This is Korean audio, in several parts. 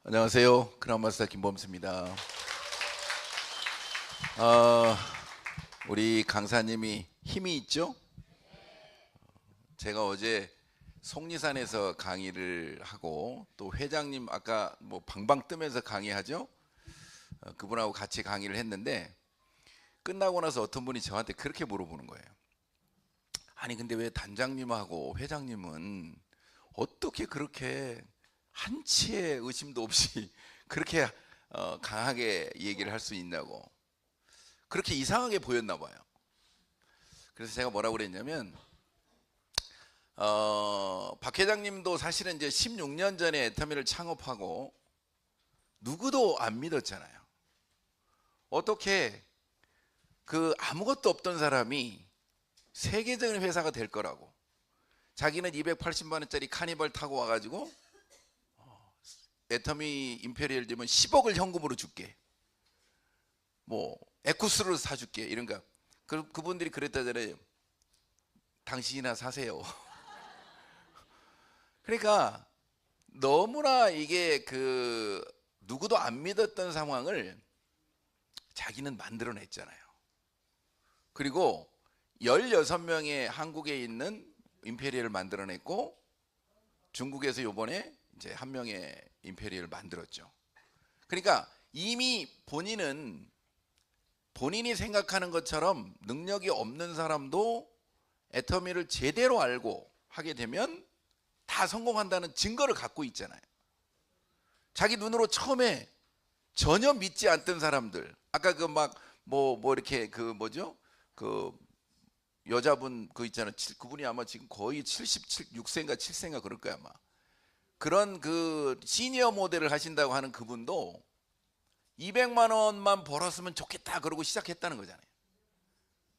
안녕하세요. 크라운마스터 김범수입니다. 어, 우리 강사님이 힘이 있죠? 제가 어제 속리산에서 강의를 하고 또 회장님 아까 뭐 방방 뜨면서 강의하죠? 그분하고 같이 강의를 했는데 끝나고 나서 어떤 분이 저한테 그렇게 물어보는 거예요. 아니 근데 왜 단장님하고 회장님은 어떻게 그렇게 한치의 의심도 없이 그렇게 강하게 얘기를 할 수 있냐고, 그렇게 이상하게 보였나 봐요. 그래서 제가 뭐라고 그랬냐면 박 회장님도 사실은 이제 16년 전에 애터미를 창업하고 누구도 안 믿었잖아요. 어떻게 그 아무것도 없던 사람이 세계적인 회사가 될 거라고. 자기는 280만 원짜리 카니발 타고 와가지고 애터미 임페리얼 되면 10억을 현금으로 줄게, 뭐 에쿠스를 사줄게, 이런가. 그분들이 그랬다잖아요. 당신이나 사세요. 그러니까 너무나 이게 그 누구도 안 믿었던 상황을 자기는 만들어냈잖아요. 그리고 16명의 한국에 있는 임페리얼을 만들어냈고 중국에서 요번에 이제 한 명의 임페리얼을 만들었죠. 그러니까 이미 본인은 본인이 생각하는 것처럼 능력이 없는 사람도 애터미를 제대로 알고 하게 되면 다 성공한다는 증거를 갖고 있잖아요. 자기 눈으로 처음에 전혀 믿지 않던 사람들, 아까 그 막 뭐 이렇게 그 뭐죠? 그 여자분 그 있잖아요. 그분이 아마 지금 거의 76세인가 7세인가 그럴 거야 아마. 그런 그 시니어 모델을 하신다고 하는 그분도 200만 원만 벌었으면 좋겠다 그러고 시작했다는 거잖아요.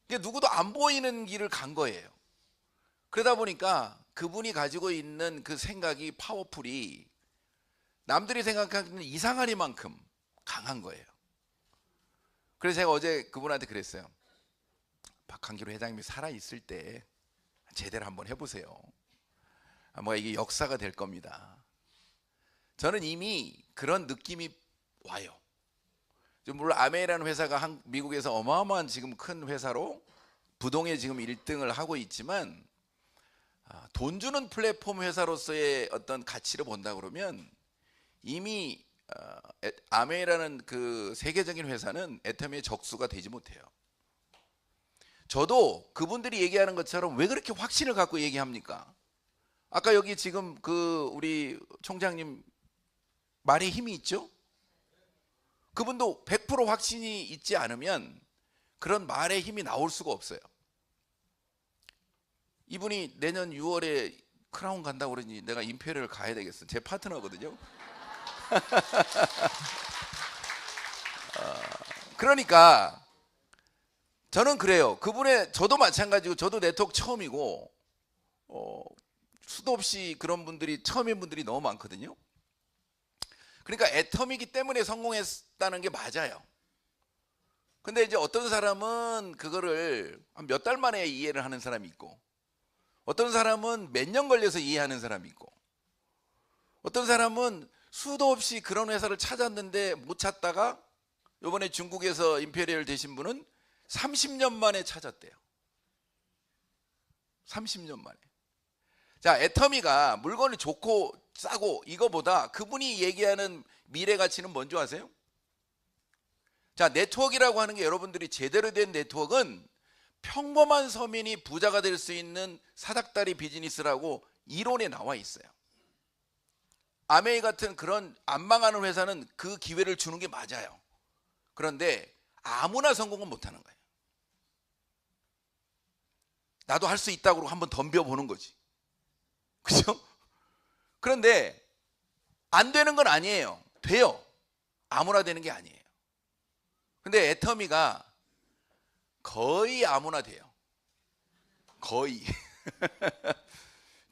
이게 누구도 안 보이는 길을 간 거예요. 그러다 보니까 그분이 가지고 있는 그 생각이 파워풀이 남들이 생각하는 이상하리만큼 강한 거예요. 그래서 제가 어제 그분한테 그랬어요. 박한기로 회장님이 살아있을 때 제대로 한번 해보세요. 아마 이게 역사가 될 겁니다. 저는 이미 그런 느낌이 와요. 물론 아메이라는 회사가 미국에서 어마어마한 지금 큰 회사로 부동에 지금 1등을 하고 있지만 돈 주는 플랫폼 회사로서의 어떤 가치를 본다 그러면 이미 아메이라는 그 세계적인 회사는 애터미의 적수가 되지 못해요. 저도 그분들이 얘기하는 것처럼 왜 그렇게 확신을 갖고 얘기합니까? 아까 여기 지금 그 우리 총장님 말에 힘이 있죠? 그분도 100% 확신이 있지 않으면 그런 말에 힘이 나올 수가 없어요. 이분이 내년 6월에 크라운 간다고 그러니 내가 임페리얼 가야 되겠어. 제 파트너거든요. 그러니까 저는 그래요. 저도 마찬가지고 저도 네트워크 처음이고 수도 없이 그런 분들이 처음인 분들이 너무 많거든요. 그러니까 애터미기 때문에 성공했다는 게 맞아요. 근데 이제 어떤 사람은 그거를 한 몇 달 만에 이해를 하는 사람이 있고, 어떤 사람은 몇 년 걸려서 이해하는 사람이 있고, 어떤 사람은 수도 없이 그런 회사를 찾았는데 못 찾다가 이번에 중국에서 임페리얼 되신 분은 30년 만에 찾았대요. 30년 만에. 자, 애터미가 물건이 좋고 싸고 이거보다 그분이 얘기하는 미래 가치는 뭔지 아세요? 자, 네트워크라고 하는 게 여러분들이 제대로 된 네트워크는 평범한 서민이 부자가 될 수 있는 사닥다리 비즈니스라고 이론에 나와 있어요. 아메이 같은 그런 안 망하는 회사는 그 기회를 주는 게 맞아요. 그런데 아무나 성공은 못하는 거예요. 나도 할 수 있다고 한번 덤벼보는 거지. 그죠? 그런데 안 되는 건 아니에요. 돼요. 아무나 되는 게 아니에요. 근데 애터미가 거의 아무나 돼요. 거의.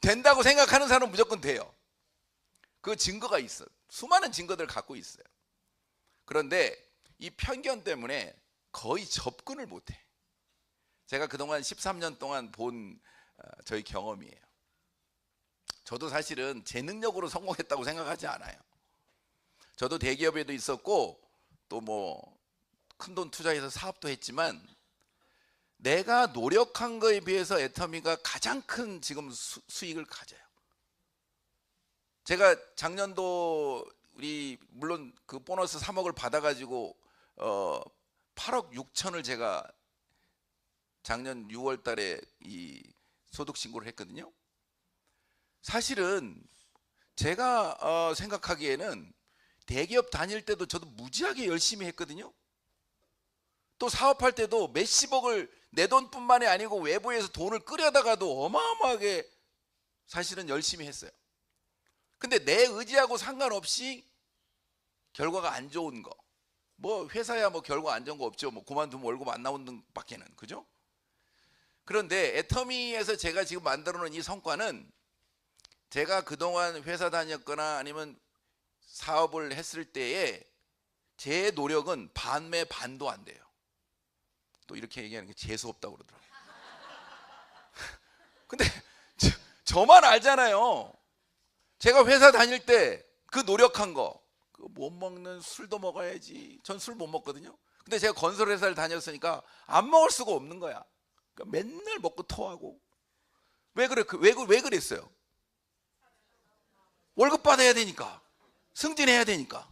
된다고 생각하는 사람은 무조건 돼요. 그 증거가 있어. 수많은 증거들을 갖고 있어요. 그런데 이 편견 때문에 거의 접근을 못해. 제가 그동안 13년 동안 본 저희 경험이에요. 저도 사실은 제 능력으로 성공했다고 생각하지 않아요. 저도 대기업에도 있었고 또 뭐 큰 돈 투자해서 사업도 했지만 내가 노력한 거에 비해서 애터미가 가장 큰 지금 수익을 가져요. 제가 작년도 우리 물론 그 보너스 3억을 받아가지고 8억 6천을 제가 작년 6월 달에 이 소득 신고를 했거든요. 사실은 제가 생각하기에는 대기업 다닐 때도 저도 무지하게 열심히 했거든요. 또 사업할 때도 몇십억을 내 돈뿐만이 아니고 외부에서 돈을 끌여다가도 어마어마하게 사실은 열심히 했어요. 근데 내 의지하고 상관없이 결과가 안 좋은 거, 뭐 회사야 뭐 결과 안 좋은 거 없죠. 뭐 그만두면 월급 안 나오는 밖에는, 그죠? 그런데 애터미에서 제가 지금 만들어 놓은 이 성과는 제가 그동안 회사 다녔거나 아니면 사업을 했을 때에 제 노력은 반매 반도 안 돼요. 또 이렇게 얘기하는 게 재수 없다고 그러더라고요. 근데 저만 알잖아요. 제가 회사 다닐 때 그 노력한 거, 그 못 먹는 술도 먹어야지. 전 술 못 먹거든요. 근데 제가 건설회사를 다녔으니까 안 먹을 수가 없는 거야. 그러니까 맨날 먹고 토하고. 왜 그랬어요? 월급 받아야 되니까, 승진해야 되니까.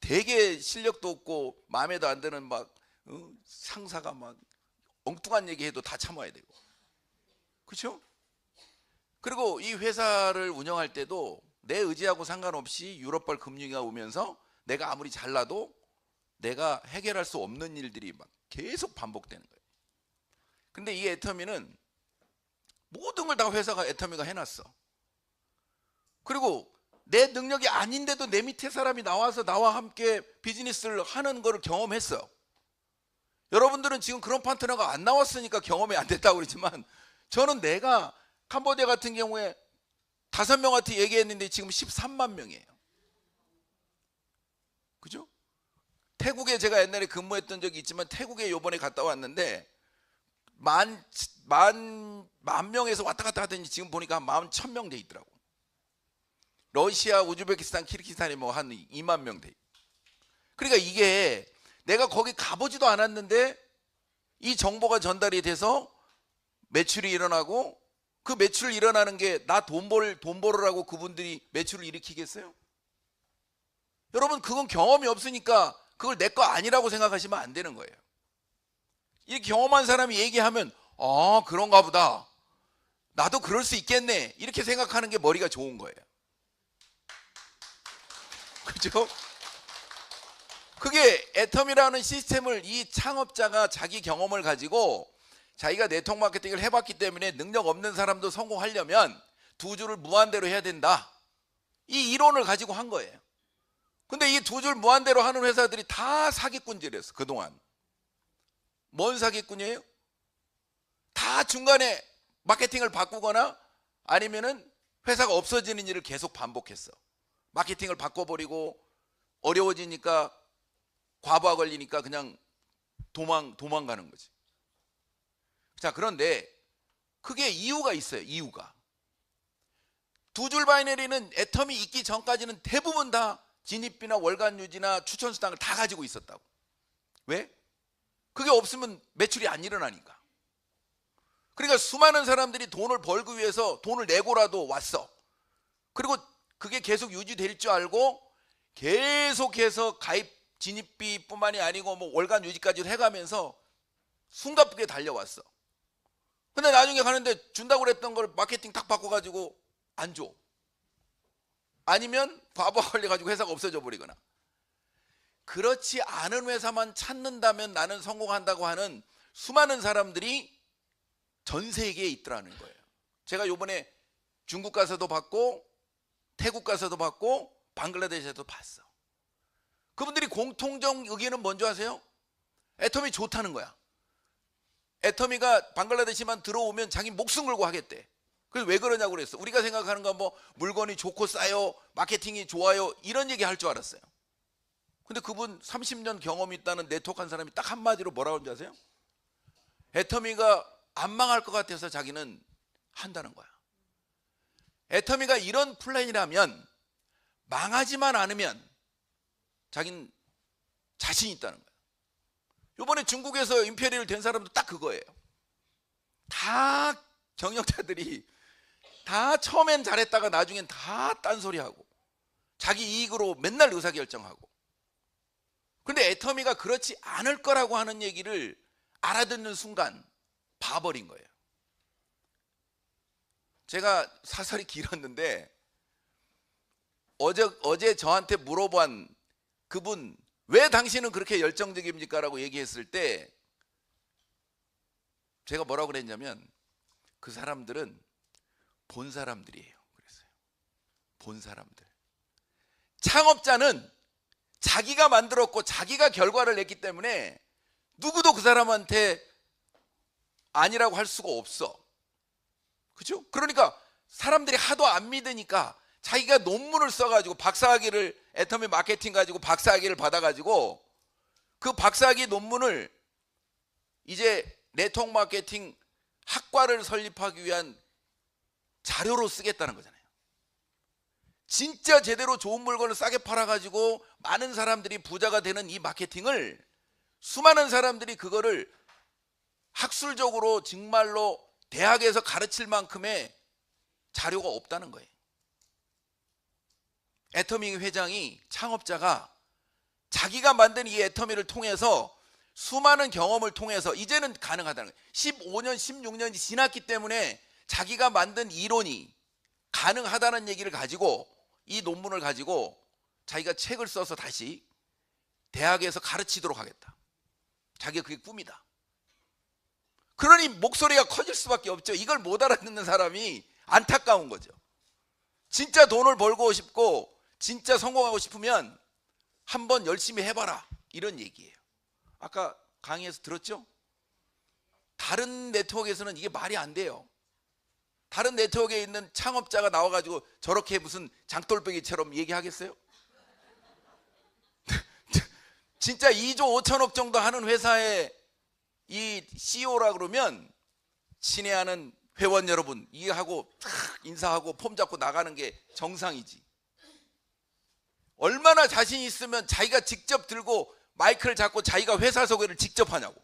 되게 실력도 없고 마음에도 안 드는 막 상사가 막 엉뚱한 얘기해도 다 참아야 되고, 그렇죠? 그리고 이 회사를 운영할 때도 내 의지하고 상관없이 유럽발 금융위기가 오면서 내가 아무리 잘나도 내가 해결할 수 없는 일들이 막 계속 반복되는 거예요. 근데 이 애터미는 모든 걸 다 회사가 애터미가 해놨어. 그리고 내 능력이 아닌데도 내 밑에 사람이 나와서 나와 함께 비즈니스를 하는 거를 경험했어요. 여러분들은 지금 그런 파트너가 안 나왔으니까 경험이 안 됐다고 그러지만, 저는 내가 캄보디아 같은 경우에 5명한테 얘기했는데 지금 13만 명이에요. 그죠? 태국에 제가 옛날에 근무했던 적이 있지만 태국에 요번에 갔다 왔는데 만 명에서 왔다 갔다 하더니 지금 보니까 한 11,000명 돼 있더라고. 러시아, 우즈베키스탄, 키르기스탄이 뭐 한 2만 명 돼. 그러니까 이게 내가 거기 가보지도 않았는데 이 정보가 전달이 돼서 매출이 일어나고, 그 매출 일어나는 게 나 돈 벌으라고 그분들이 매출을 일으키겠어요? 여러분, 그건 경험이 없으니까 그걸 내 거 아니라고 생각하시면 안 되는 거예요. 이 경험한 사람이 얘기하면 그런가 보다, 나도 그럴 수 있겠네, 이렇게 생각하는 게 머리가 좋은 거예요. 그죠? 그게 애터미라는 시스템을 이 창업자가 자기 경험을 가지고 자기가 네트워크 마케팅을 해봤기 때문에 능력 없는 사람도 성공하려면 두 줄을 무한대로 해야 된다, 이 이론을 가지고 한 거예요. 근데 이 두 줄 무한대로 하는 회사들이 다 사기꾼질이었어. 그동안 뭔 사기꾼이에요? 다 중간에 마케팅을 바꾸거나 아니면은 회사가 없어지는 일을 계속 반복했어. 마케팅을 바꿔버리고 어려워지니까, 과부하 걸리니까 그냥 도망가는 거지. 자, 그런데 그게 이유가 있어요. 이유가 두 줄 바이너리는 애터미 있기 전까지는 대부분 다 진입비나 월간 유지나 추천 수당을 다 가지고 있었다고. 왜? 그게 없으면 매출이 안 일어나니까. 그러니까 수많은 사람들이 돈을 벌기 위해서 돈을 내고라도 왔어. 그리고 그게 계속 유지될 줄 알고 계속해서 가입 진입비뿐만이 아니고 뭐 월간 유지까지 해가면서 숨가쁘게 달려왔어. 근데 나중에 가는데 준다고 그랬던 걸 마케팅 탁 바꿔가지고 안 줘. 아니면 과부하 걸려가지고 회사가 없어져 버리거나. 그렇지 않은 회사만 찾는다면 나는 성공한다고 하는 수많은 사람들이 전 세계에 있더라는 거예요. 제가 요번에 중국 가서도 봤고 태국 가서도 봤고 방글라데시에도 봤어. 그분들이 공통적 의견은 뭔지 아세요? 애터미 좋다는 거야. 애터미가 방글라데시만 들어오면 자기 목숨 걸고 하겠대. 그래서 왜 그러냐고 그랬어. 우리가 생각하는 건 뭐 물건이 좋고 싸요, 마케팅이 좋아요, 이런 얘기 할 줄 알았어요. 근데 그분 30년 경험이 있다는 네트워크 한 사람이 딱 한마디로 뭐라고 하는지 아세요? 애터미가 안 망할 것 같아서 자기는 한다는 거야. 애터미가 이런 플랜이라면 망하지만 않으면 자기는 자신 있다는 거예요. 이번에 중국에서 임페리얼 된 사람도 딱 그거예요. 다 경영자들이 다 처음엔 잘했다가 나중엔 다 딴소리하고 자기 이익으로 맨날 의사결정하고. 근데 애터미가 그렇지 않을 거라고 하는 얘기를 알아듣는 순간 봐버린 거예요. 제가 사설이 길었는데 어제 저한테 물어본 그분, 왜 당신은 그렇게 열정적입니까? 라고 얘기했을 때 제가 뭐라고 그랬냐면, 그 사람들은 본 사람들이에요. 그랬어요. 본 사람들. 창업자는 자기가 만들었고 자기가 결과를 냈기 때문에 누구도 그 사람한테 아니라고 할 수가 없어. 그죠? 그러니까 사람들이 하도 안 믿으니까 자기가 논문을 써가지고 박사학위를, 애터미 마케팅 가지고 박사학위를 받아가지고 그 박사학위 논문을 이제 네트워크 마케팅 학과를 설립하기 위한 자료로 쓰겠다는 거잖아요. 진짜 제대로 좋은 물건을 싸게 팔아가지고 많은 사람들이 부자가 되는 이 마케팅을, 수많은 사람들이 그거를 학술적으로 정말로 대학에서 가르칠 만큼의 자료가 없다는 거예요. 애터미 회장이, 창업자가 자기가 만든 이 애터미를 통해서 수많은 경험을 통해서 이제는 가능하다는 거예요. 15년, 16년이 지났기 때문에 자기가 만든 이론이 가능하다는 얘기를 가지고, 이 논문을 가지고 자기가 책을 써서 다시 대학에서 가르치도록 하겠다. 자기가 그게 꿈이다. 그러니 목소리가 커질 수밖에 없죠. 이걸 못 알아듣는 사람이 안타까운 거죠. 진짜 돈을 벌고 싶고 진짜 성공하고 싶으면 한번 열심히 해봐라, 이런 얘기예요. 아까 강의에서 들었죠? 다른 네트워크에서는 이게 말이 안 돼요. 다른 네트워크에 있는 창업자가 나와가지고 저렇게 무슨 장돌배기처럼 얘기하겠어요? 진짜 2조 5천억 정도 하는 회사의 이 CEO라 그러면 친애하는 회원 여러분 이해하고 탁 인사하고 폼 잡고 나가는 게 정상이지. 얼마나 자신 있으면 자기가 직접 들고 마이크를 잡고 자기가 회사 소개를 직접 하냐고.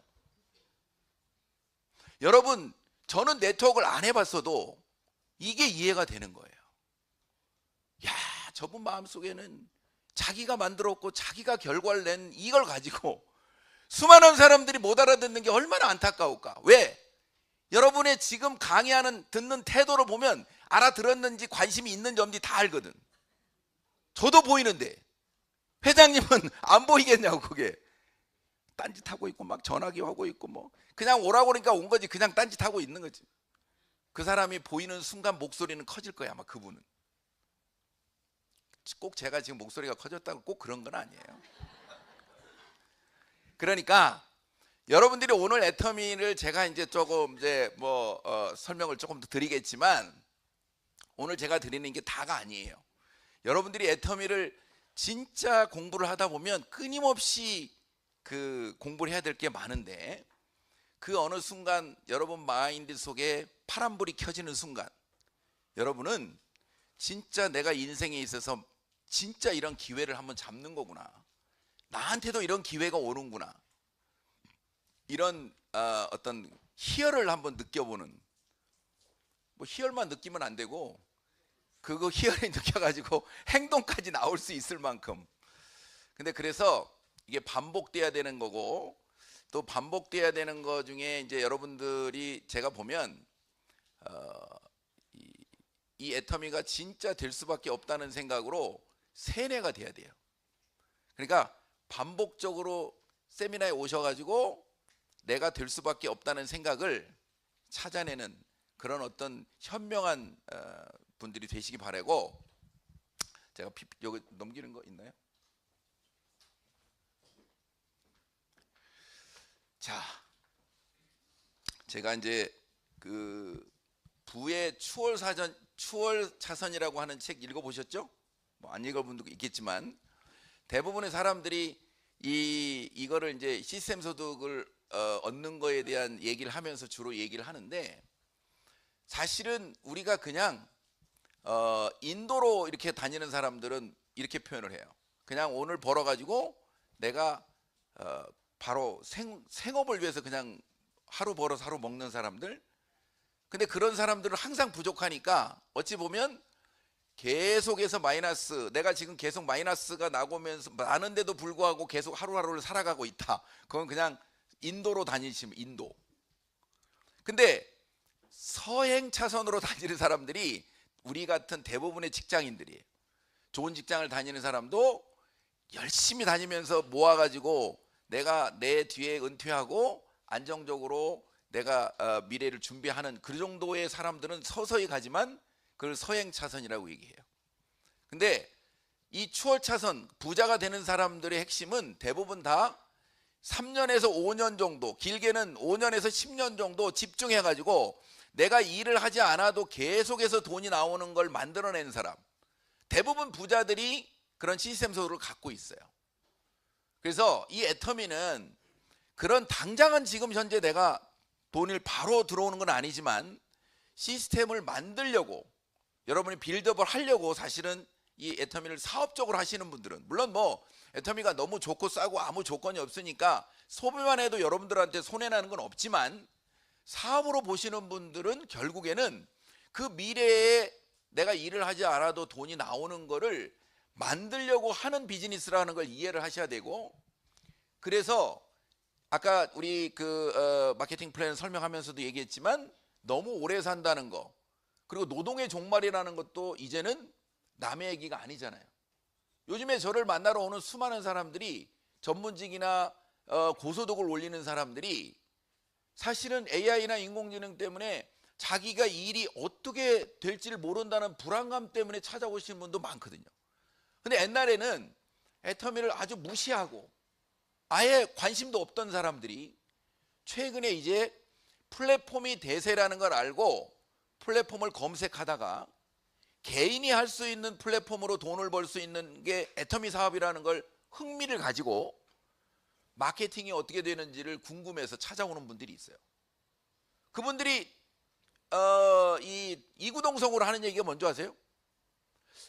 여러분, 저는 네트워크를 안 해봤어도 이게 이해가 되는 거예요. 야, 저분 마음속에는 자기가 만들었고 자기가 결과를 낸 이걸 가지고 수많은 사람들이 못 알아듣는 게 얼마나 안타까울까. 왜? 여러분의 지금 강의하는 듣는 태도로 보면 알아들었는지 관심이 있는지 없는지 다 알거든. 저도 보이는데 회장님은 안 보이겠냐고. 그게 딴짓하고 있고 막 전화기 하고 있고 뭐 그냥 오라고 그러니까 온 거지. 그냥 딴짓하고 있는 거지. 그 사람이 보이는 순간 목소리는 커질 거야, 아마. 그분은 꼭 제가 지금 목소리가 커졌다고 꼭 그런 건 아니에요. 그러니까 여러분들이 오늘 애터미를 제가 이제 조금 이제 설명을 조금 더 드리겠지만, 오늘 제가 드리는 게 다가 아니에요. 여러분들이 애터미를 진짜 공부를 하다 보면 끊임없이 그 공부를 해야 될 게 많은데, 그 어느 순간 여러분 마인드 속에 파란불이 켜지는 순간 여러분은 진짜 내가 인생에 있어서 진짜 이런 기회를 한번 잡는 거구나, 나한테도 이런 기회가 오는구나, 이런 어떤 희열을 한번 느껴보는, 뭐 희열만 느끼면 안 되고 그거 희열이 느껴가지고 행동까지 나올 수 있을 만큼. 근데 그래서 이게 반복돼야 되는 거고, 또 반복돼야 되는 거 중에 이제 여러분들이 제가 보면 이 애터미가 진짜 될 수밖에 없다는 생각으로 세뇌가 돼야 돼요. 그러니까 반복적으로 세미나에 오셔가지고 내가 될 수밖에 없다는 생각을 찾아내는 그런 어떤 현명한 분들이 되시기 바라고. 제가 여기 넘기는 거 있나요? 자, 제가 이제 그 부의 추월차선이라고 하는 책 읽어보셨죠? 뭐 안 읽어본 분도 있겠지만, 대부분의 사람들이 이거를 이제 시스템 소득을 얻는 거에 대한 얘기를 하면서 주로 얘기를 하는데, 사실은 우리가 그냥 인도로 이렇게 다니는 사람들은 이렇게 표현을 해요. 그냥 오늘 벌어가지고 내가 바로 생업을 위해서 그냥 하루 벌어서 하루 먹는 사람들. 근데 그런 사람들은 항상 부족하니까 어찌 보면 계속해서 마이너스, 내가 지금 계속 마이너스가 나고면서 나는데도 불구하고 계속 하루하루를 살아가고 있다. 그건 그냥 인도로 다니시면 인도. 근데 서행 차선으로 다니는 사람들이 우리 같은 대부분의 직장인들이에요. 좋은 직장을 다니는 사람도 열심히 다니면서 모아가지고 내가 내 뒤에 은퇴하고 안정적으로 내가 미래를 준비하는 그 정도의 사람들은 서서히 가지만 그걸 서행 차선이라고 얘기해요. 근데 이 추월 차선, 부자가 되는 사람들의 핵심은 대부분 다 3년에서 5년 정도, 길게는 5년에서 10년 정도 집중해가지고 내가 일을 하지 않아도 계속해서 돈이 나오는 걸 만들어낸 사람. 대부분 부자들이 그런 시스템 소를 갖고 있어요. 그래서 이 애터미는 그런 당장은 지금 현재 내가 돈이 바로 들어오는 건 아니지만 시스템을 만들려고, 여러분이 빌드업을 하려고 사실은 이 애터미를 사업적으로 하시는 분들은, 물론 뭐 애터미가 너무 좋고 싸고 아무 조건이 없으니까 소비만 해도 여러분들한테 손해나는 건 없지만, 사업으로 보시는 분들은 결국에는 그 미래에 내가 일을 하지 않아도 돈이 나오는 거를 만들려고 하는 비즈니스라는 걸 이해를 하셔야 되고, 그래서 아까 우리 마케팅 플랜 설명하면서도 얘기했지만 너무 오래 산다는 거, 그리고 노동의 종말이라는 것도 이제는 남의 얘기가 아니잖아요. 요즘에 저를 만나러 오는 수많은 사람들이, 전문직이나 고소득을 올리는 사람들이 사실은 AI나 인공지능 때문에 자기가 일이 어떻게 될지를 모른다는 불안감 때문에 찾아오시는 분도 많거든요. 근데 옛날에는 애터미를 아주 무시하고 아예 관심도 없던 사람들이 최근에 이제 플랫폼이 대세라는 걸 알고 플랫폼을 검색하다가 개인이 할 수 있는 플랫폼으로 돈을 벌 수 있는 게 애터미 사업이라는 걸 흥미를 가지고 마케팅이 어떻게 되는지를 궁금해서 찾아오는 분들이 있어요. 그분들이 이 이구동성으로 하는 얘기가 뭔지 아세요?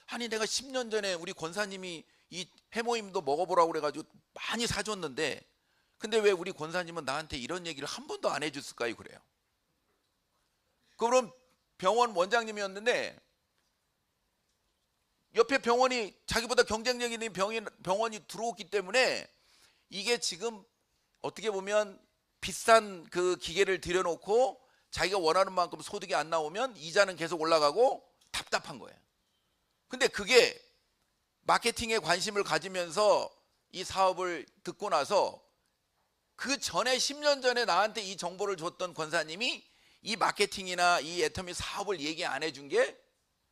아니, 내가 10년 전에 우리 권사님이 이 해모임도 먹어보라고 그래가지고 많이 사줬는데, 근데 왜 우리 권사님은 나한테 이런 얘기를 한 번도 안 해줬을까요? 그래요. 그럼 병원 원장님이었는데 옆에 병원이 자기보다 경쟁력 있는 병원이 들어왔기 때문에 이게 지금 어떻게 보면 비싼 그 기계를 들여놓고 자기가 원하는 만큼 소득이 안 나오면 이자는 계속 올라가고 답답한 거예요. 근데 그게 마케팅에 관심을 가지면서 이 사업을 듣고 나서 그 전에 10년 전에 나한테 이 정보를 줬던 권사님이 이 마케팅이나 이 애터미 사업을 얘기 안 해준 게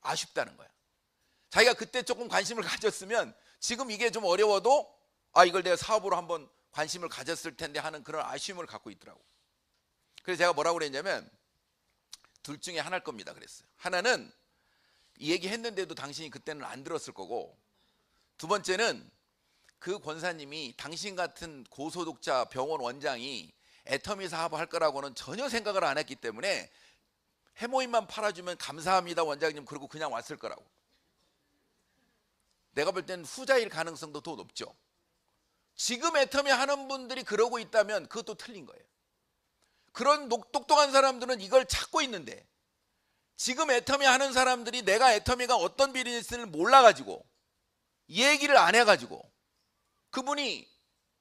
아쉽다는 거야. 자기가 그때 조금 관심을 가졌으면 지금 이게 좀 어려워도 이걸 내가 사업으로 한번 관심을 가졌을 텐데 하는 그런 아쉬움을 갖고 있더라고. 그래서 제가 뭐라고 그랬냐면 둘 중에 하나일 겁니다 그랬어요. 하나는 이 얘기 했는데도 당신이 그때는 안 들었을 거고, 두 번째는 그 권사님이 당신 같은 고소득자 병원 원장이 애터미 사업을 할 거라고는 전혀 생각을 안 했기 때문에 해모임만 팔아주면 감사합니다 원장님 그러고 그냥 왔을 거라고. 내가 볼 땐 후자일 가능성도 더 높죠. 지금 애터미 하는 분들이 그러고 있다면 그것도 틀린 거예요. 그런 똑똑한 사람들은 이걸 찾고 있는데, 지금 애터미 하는 사람들이 내가 애터미가 어떤 비즈니스를 몰라가지고 얘기를 안 해가지고 그분이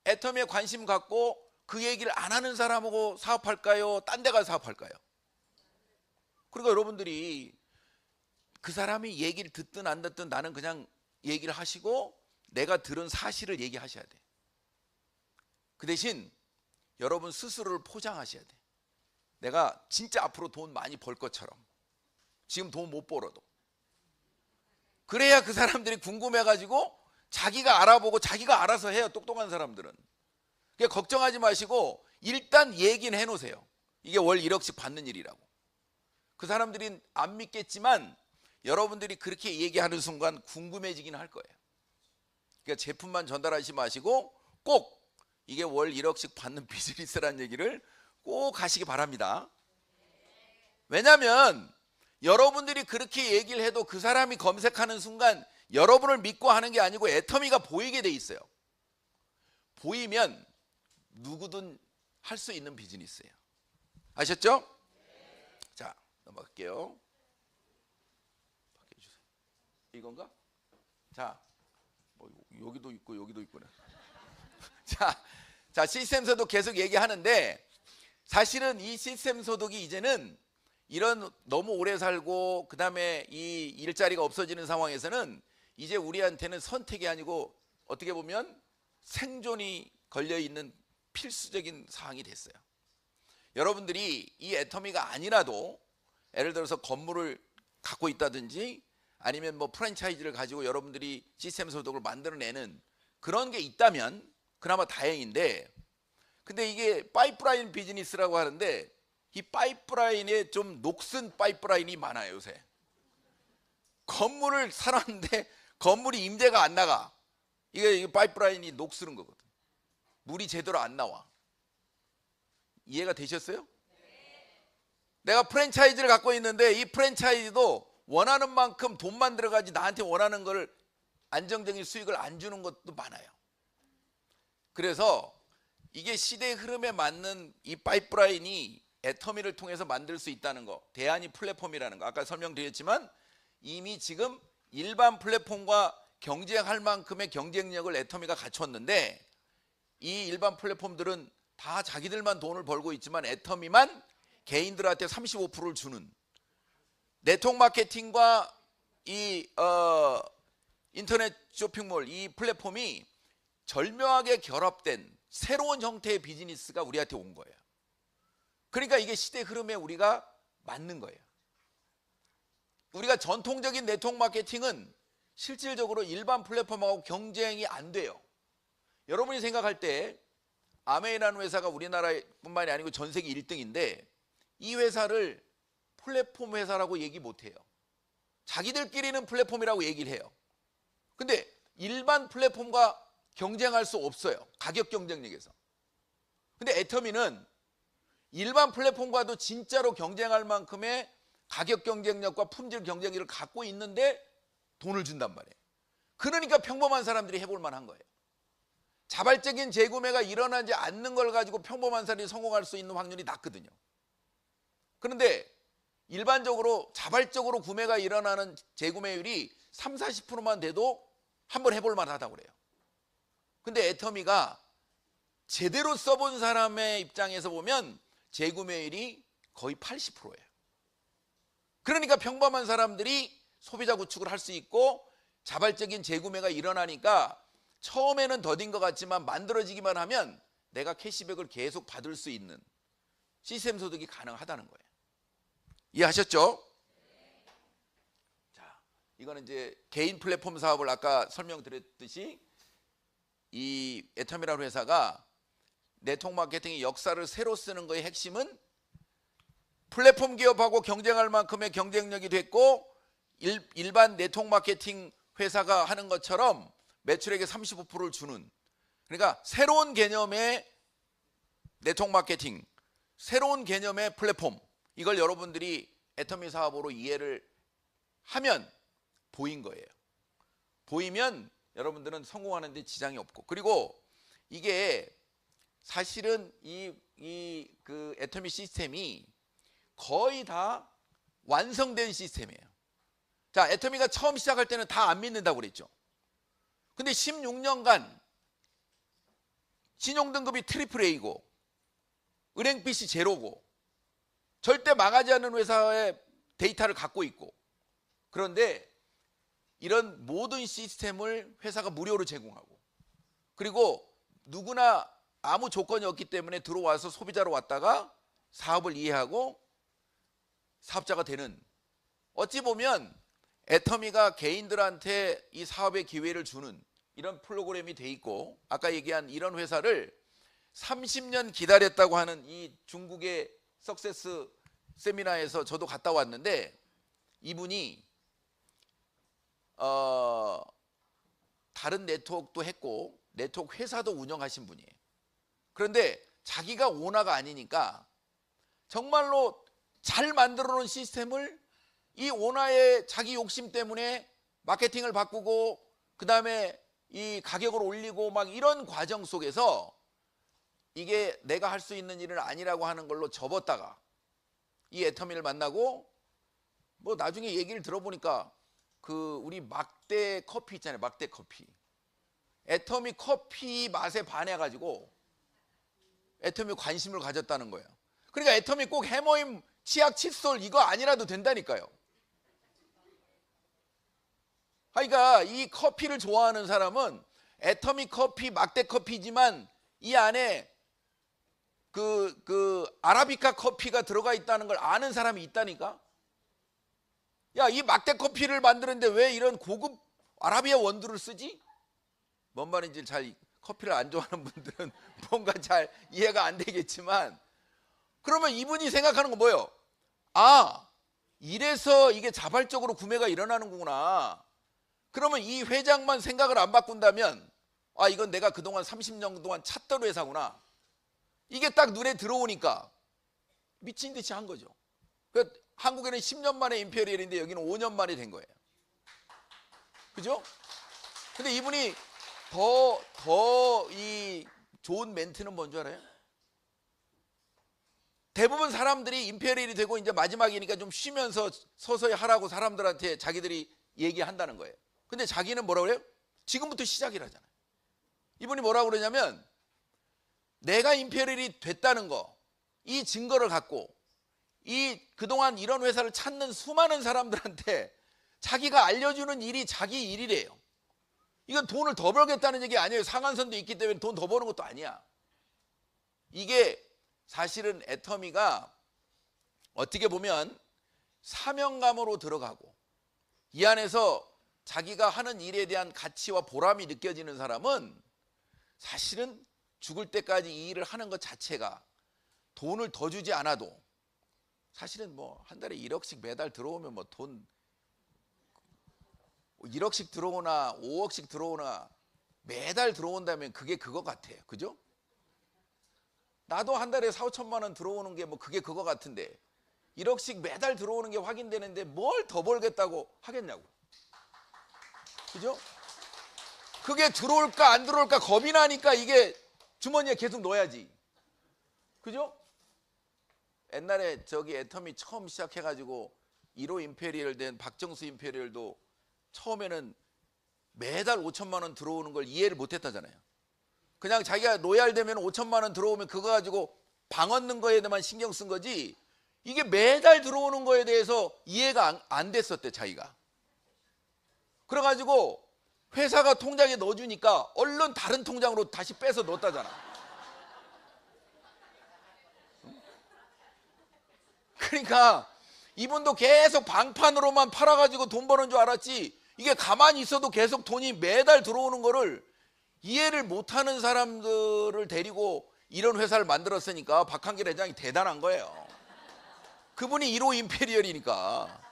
애터미에 관심 갖고 그 얘기를 안 하는 사람하고 사업할까요? 딴 데 가서 사업할까요? 그러니까 여러분들이 그 사람이 얘기를 듣든 안 듣든 나는 그냥 얘기를 하시고 내가 들은 사실을 얘기하셔야 돼. 그 대신 여러분 스스로를 포장하셔야 돼. 내가 진짜 앞으로 돈 많이 벌 것처럼, 지금 돈 못 벌어도. 그래야 그 사람들이 궁금해가지고 자기가 알아보고 자기가 알아서 해요. 똑똑한 사람들은. 그러니까 걱정하지 마시고 일단 얘기는 해놓으세요. 이게 월 1억씩 받는 일이라고. 그 사람들이 안 믿겠지만 여러분들이 그렇게 얘기하는 순간 궁금해지긴 할 거예요. 그러니까 제품만 전달하지 마시고 꼭 이게 월 1억씩 받는 비즈니스라는 얘기를 꼭 하시기 바랍니다. 왜냐하면 여러분들이 그렇게 얘기를 해도 그 사람이 검색하는 순간 여러분을 믿고 하는 게 아니고 애터미가 보이게 돼 있어요. 보이면 누구든 할 수 있는 비즈니스예요. 아셨죠? 자, 넘어갈게요. 바꿔주세요. 이건가? 자, 뭐 여기도 있고 여기도 있구나. 자, 시스템 소득 계속 얘기하는데, 사실은 이 시스템 소득이 이제는 이런 너무 오래 살고 그 다음에 이 일자리가 없어지는 상황에서는 이제 우리한테는 선택이 아니고 어떻게 보면 생존이 걸려있는 필수적인 사항이 됐어요. 여러분들이 이 애터미가 아니라도 예를 들어서 건물을 갖고 있다든지 아니면 뭐 프랜차이즈를 가지고 여러분들이 시스템 소득을 만들어내는 그런 게 있다면 그나마 다행인데, 근데 이게 파이프라인 비즈니스라고 하는데 이 파이프라인에 좀 녹슨 파이프라인이 많아요. 요새 건물을 사놨는데 건물이 임대가 안 나가. 이게 파이프라인이 녹슬은 거거든. 물이 제대로 안 나와. 이해가 되셨어요? 내가 프랜차이즈를 갖고 있는데 이 프랜차이즈도 원하는 만큼 돈만 들어가지 나한테 원하는 걸 안정적인 수익을 안 주는 것도 많아요. 그래서 이게 시대의 흐름에 맞는 이 파이프라인이 애터미를 통해서 만들 수 있다는 거, 대안이 플랫폼이라는 거 아까 설명드렸지만 이미 지금 일반 플랫폼과 경쟁할 만큼의 경쟁력을 애터미가 갖췄는데, 이 일반 플랫폼들은 다 자기들만 돈을 벌고 있지만 애터미만 개인들한테 35%를 주는, 네트워크 마케팅과 이 인터넷 쇼핑몰 이 플랫폼이 절묘하게 결합된 새로운 형태의 비즈니스가 우리한테 온 거예요. 그러니까 이게 시대 흐름에 우리가 맞는 거예요. 우리가 전통적인 네트워크 마케팅은 실질적으로 일반 플랫폼하고 경쟁이 안 돼요. 여러분이 생각할 때 아메이라는 회사가 우리나라뿐만이 아니고 전 세계 1등인데 이 회사를 플랫폼 회사라고 얘기 못해요. 자기들끼리는 플랫폼이라고 얘기를 해요. 근데 일반 플랫폼과 경쟁할 수 없어요. 가격 경쟁력에서. 근데 애터미는 일반 플랫폼과도 진짜로 경쟁할 만큼의 가격 경쟁력과 품질 경쟁력을 갖고 있는데 돈을 준단 말이에요. 그러니까 평범한 사람들이 해볼 만한 거예요. 자발적인 재구매가 일어나지 않는 걸 가지고 평범한 사람이 성공할 수 있는 확률이 낮거든요. 그런데 일반적으로 자발적으로 구매가 일어나는 재구매율이 30-40%만 돼도 한번 해볼 만하다고 그래요. 근데 애터미가 제대로 써본 사람의 입장에서 보면 재구매율이 거의 80%예요. 그러니까 평범한 사람들이 소비자 구축을 할 수 있고 자발적인 재구매가 일어나니까 처음에는 더딘 것 같지만 만들어지기만 하면 내가 캐시백을 계속 받을 수 있는 시스템 소득이 가능하다는 거예요. 이해하셨죠? 자, 이거는 이제 개인 플랫폼 사업을 아까 설명드렸듯이 이 애터미라는 회사가 네트워크 마케팅의 역사를 새로 쓰는 거의 핵심은 플랫폼 기업하고 경쟁할 만큼의 경쟁력이 됐고 일반 네트워크 마케팅 회사가 하는 것처럼 매출액의 35%를 주는, 그러니까 새로운 개념의 네트워크 마케팅, 새로운 개념의 플랫폼, 이걸 여러분들이 애터미 사업으로 이해를 하면 보인 거예요. 보이면 여러분들은 성공하는 데 지장이 없고, 그리고 이게 사실은 그 애터미 시스템이 거의 다 완성된 시스템이에요. 자, 애터미가 처음 시작할 때는 다 안 믿는다고 그랬죠. 근데 16년간 신용등급이 트리플 A고 은행 빚이 제로고 절대 망하지 않는 회사의 데이터를 갖고 있고, 그런데 이런 모든 시스템을 회사가 무료로 제공하고, 그리고 누구나 아무 조건이 없기 때문에 들어와서 소비자로 왔다가 사업을 이해하고 사업자가 되는, 어찌 보면 애터미가 개인들한테 이 사업의 기회를 주는 이런 프로그램이 돼 있고, 아까 얘기한 이런 회사를 30년 기다렸다고 하는 이 중국의 석세스 세미나에서 저도 갔다 왔는데, 이분이 다른 네트워크도 했고 네트워크 회사도 운영하신 분이에요. 그런데 자기가 오너가 아니니까 정말로 잘 만들어 놓은 시스템을 이 오나의 자기 욕심 때문에 마케팅을 바꾸고 그 다음에 이 가격을 올리고 막 이런 과정 속에서 이게 내가 할 수 있는 일은 아니라고 하는 걸로 접었다가 이 애터미를 만나고 뭐 나중에 얘기를 들어보니까 그 우리 막대 커피 있잖아요. 막대 커피. 애터미 커피 맛에 반해가지고 애터미 관심을 가졌다는 거예요. 그러니까 애터미 꼭 해머임, 치약, 칫솔 이거 아니라도 된다니까요. 그러니까 이 커피를 좋아하는 사람은 애터미 커피, 막대 커피지만 이 안에 그 아라비카 커피가 들어가 있다는 걸 아는 사람이 있다니까. 야, 이 막대 커피를 만드는데 왜 이런 고급 아라비아 원두를 쓰지? 뭔 말인지 잘 커피를 안 좋아하는 분들은 뭔가 잘 이해가 안 되겠지만, 그러면 이분이 생각하는 건 뭐예요? 아, 이래서 이게 자발적으로 구매가 일어나는 거구나. 그러면 이 회장만 생각을 안 바꾼다면, 아, 이건 내가 그동안 30년 동안 찾던 회사구나. 이게 딱 눈에 들어오니까 미친 듯이 한 거죠. 한국에는 10년 만에 임페리얼인데 여기는 5년 만에 된 거예요. 그죠? 근데 이분이 더 이 좋은 멘트는 뭔 줄 알아요? 대부분 사람들이 임페리얼이 되고 이제 마지막이니까 좀 쉬면서 서서히 하라고 사람들한테 자기들이 얘기한다는 거예요. 근데 자기는 뭐라고 그래요? 지금부터 시작이라잖아요. 이분이 뭐라고 그러냐면, 내가 임페리얼이 됐다는 거, 이 증거를 갖고 이 그동안 이런 회사를 찾는 수많은 사람들한테 자기가 알려주는 일이 자기 일이래요. 이건 돈을 더 벌겠다는 얘기 아니에요. 상한선도 있기 때문에 돈 더 버는 것도 아니야. 이게 사실은 애터미가 어떻게 보면 사명감으로 들어가고 이 안에서 자기가 하는 일에 대한 가치와 보람이 느껴지는 사람은 사실은 죽을 때까지 이 일을 하는 것 자체가 돈을 더 주지 않아도, 사실은 뭐 한 달에 1억씩 매달 들어오면 뭐 돈 1억씩 들어오나 5억씩 들어오나 매달 들어온다면 그게 그거 같아요. 그죠? 나도 한 달에 4, 5천만 원 들어오는 게 뭐 그게 그거 같은데 1억씩 매달 들어오는 게 확인되는데 뭘 더 벌겠다고 하겠냐고. 그죠? 그게 들어올까 안 들어올까 겁이 나니까 이게 주머니에 계속 넣어야지. 그죠? 옛날에 저기 애터미 처음 시작해가지고 1호 임페리얼 된 박정수 임페리얼도 처음에는 매달 5천만 원 들어오는 걸 이해를 못했다잖아요. 그냥 자기가 로얄 되면 5천만 원 들어오면 그거 가지고 방 얻는 거에 대해만 신경 쓴 거지, 이게 매달 들어오는 거에 대해서 이해가 안 됐었대 자기가. 그래가지고 회사가 통장에 넣어주니까 얼른 다른 통장으로 다시 빼서 넣었다잖아. 그러니까 이분도 계속 방판으로만 팔아가지고 돈 버는 줄 알았지, 이게 가만히 있어도 계속 돈이 매달 들어오는 거를 이해를 못하는 사람들을 데리고 이런 회사를 만들었으니까 박한길 회장이 대단한 거예요. 그분이 1호 임페리얼이니까.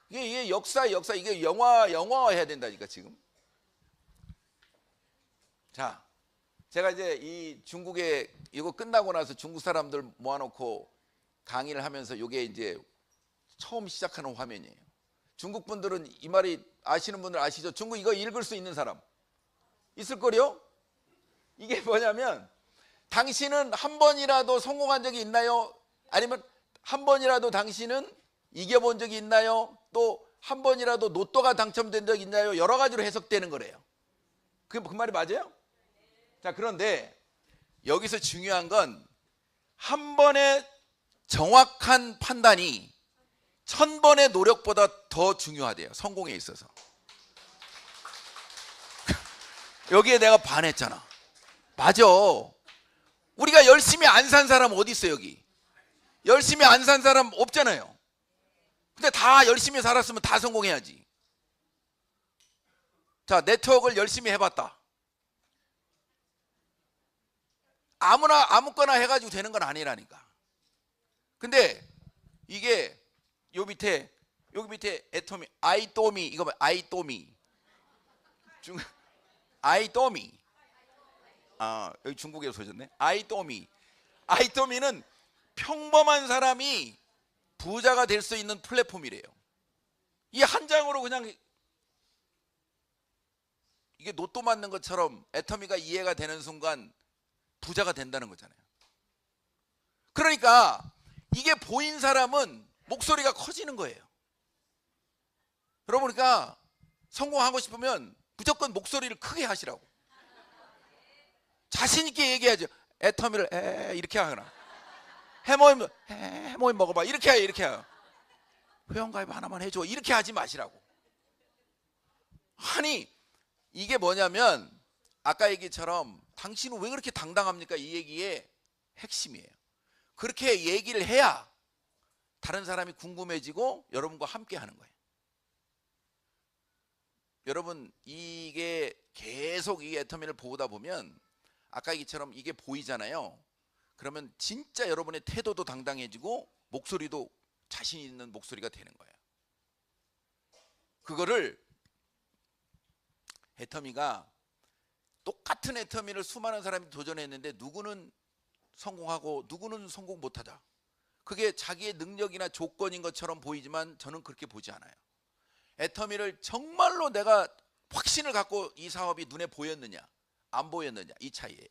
이게 역사 이게 영화해야 된다니까 지금. 자, 제가 이제 이 중국에 이거 끝나고 나서 중국 사람들 모아놓고 강의를 하면서 이게 이제 처음 시작하는 화면이에요. 중국 분들은 이 말이 아시는 분들 아시죠? 중국 이거 읽을 수 있는 사람 있을 거요? 이게 뭐냐면, 당신은 한 번이라도 성공한 적이 있나요? 아니면 한 번이라도 당신은 이겨본 적이 있나요? 또 한 번이라도 로또가 당첨된 적 있나요? 여러 가지로 해석되는 거래요. 그 말이 맞아요? 자, 그런데 여기서 중요한 건 한 번의 정확한 판단이 1000번의 노력보다 더 중요하대요. 성공에 있어서. 여기에 내가 반했잖아. 맞아. 우리가 열심히 안 산 사람 어디 있어요? 여기 열심히 안 산 사람 없잖아요. 근데 다 열심히 살았으면 다 성공해야지. 자, 네트워크를 열심히 해봤다. 아무거나 해가지고 되는 건 아니라니까. 근데 이게 여기 밑에 애터미 아이또미, 이거 봐, 아이또미 아이또미. 아, 여기 중국에서 써졌네. 아이또미는 평범한 사람이 부자가 될 수 있는 플랫폼이래요. 이 한 장으로 그냥 이게 로또 맞는 것처럼 애터미가 이해가 되는 순간 부자가 된다는 거잖아요. 그러니까 이게 보인 사람은 목소리가 커지는 거예요. 여러분, 그러니까 성공하고 싶으면 무조건 목소리를 크게 하시라고. 자신 있게 얘기하죠. 애터미를 이렇게 하거나, 해모임 먹어봐 이렇게 해요. 이렇게 해요. 회원가입 하나만 해줘 이렇게 하지 마시라고. 아니 이게 뭐냐면 아까 얘기처럼 당신은 왜 그렇게 당당합니까? 이 얘기의 핵심이에요. 그렇게 얘기를 해야 다른 사람이 궁금해지고 여러분과 함께 하는 거예요. 여러분, 이게 계속 이 애터미를 보다 보면 아까 얘기처럼 이게 보이잖아요. 그러면 진짜 여러분의 태도도 당당해지고 목소리도 자신 있는 목소리가 되는 거예요. 그거를 애터미가 똑같은 애터미를 수많은 사람이 도전했는데 누구는 성공하고 누구는 성공 못하다. 그게 자기의 능력이나 조건인 것처럼 보이지만 저는 그렇게 보지 않아요. 애터미를 정말로 내가 확신을 갖고 이 사업이 눈에 보였느냐 안 보였느냐 이 차이예요.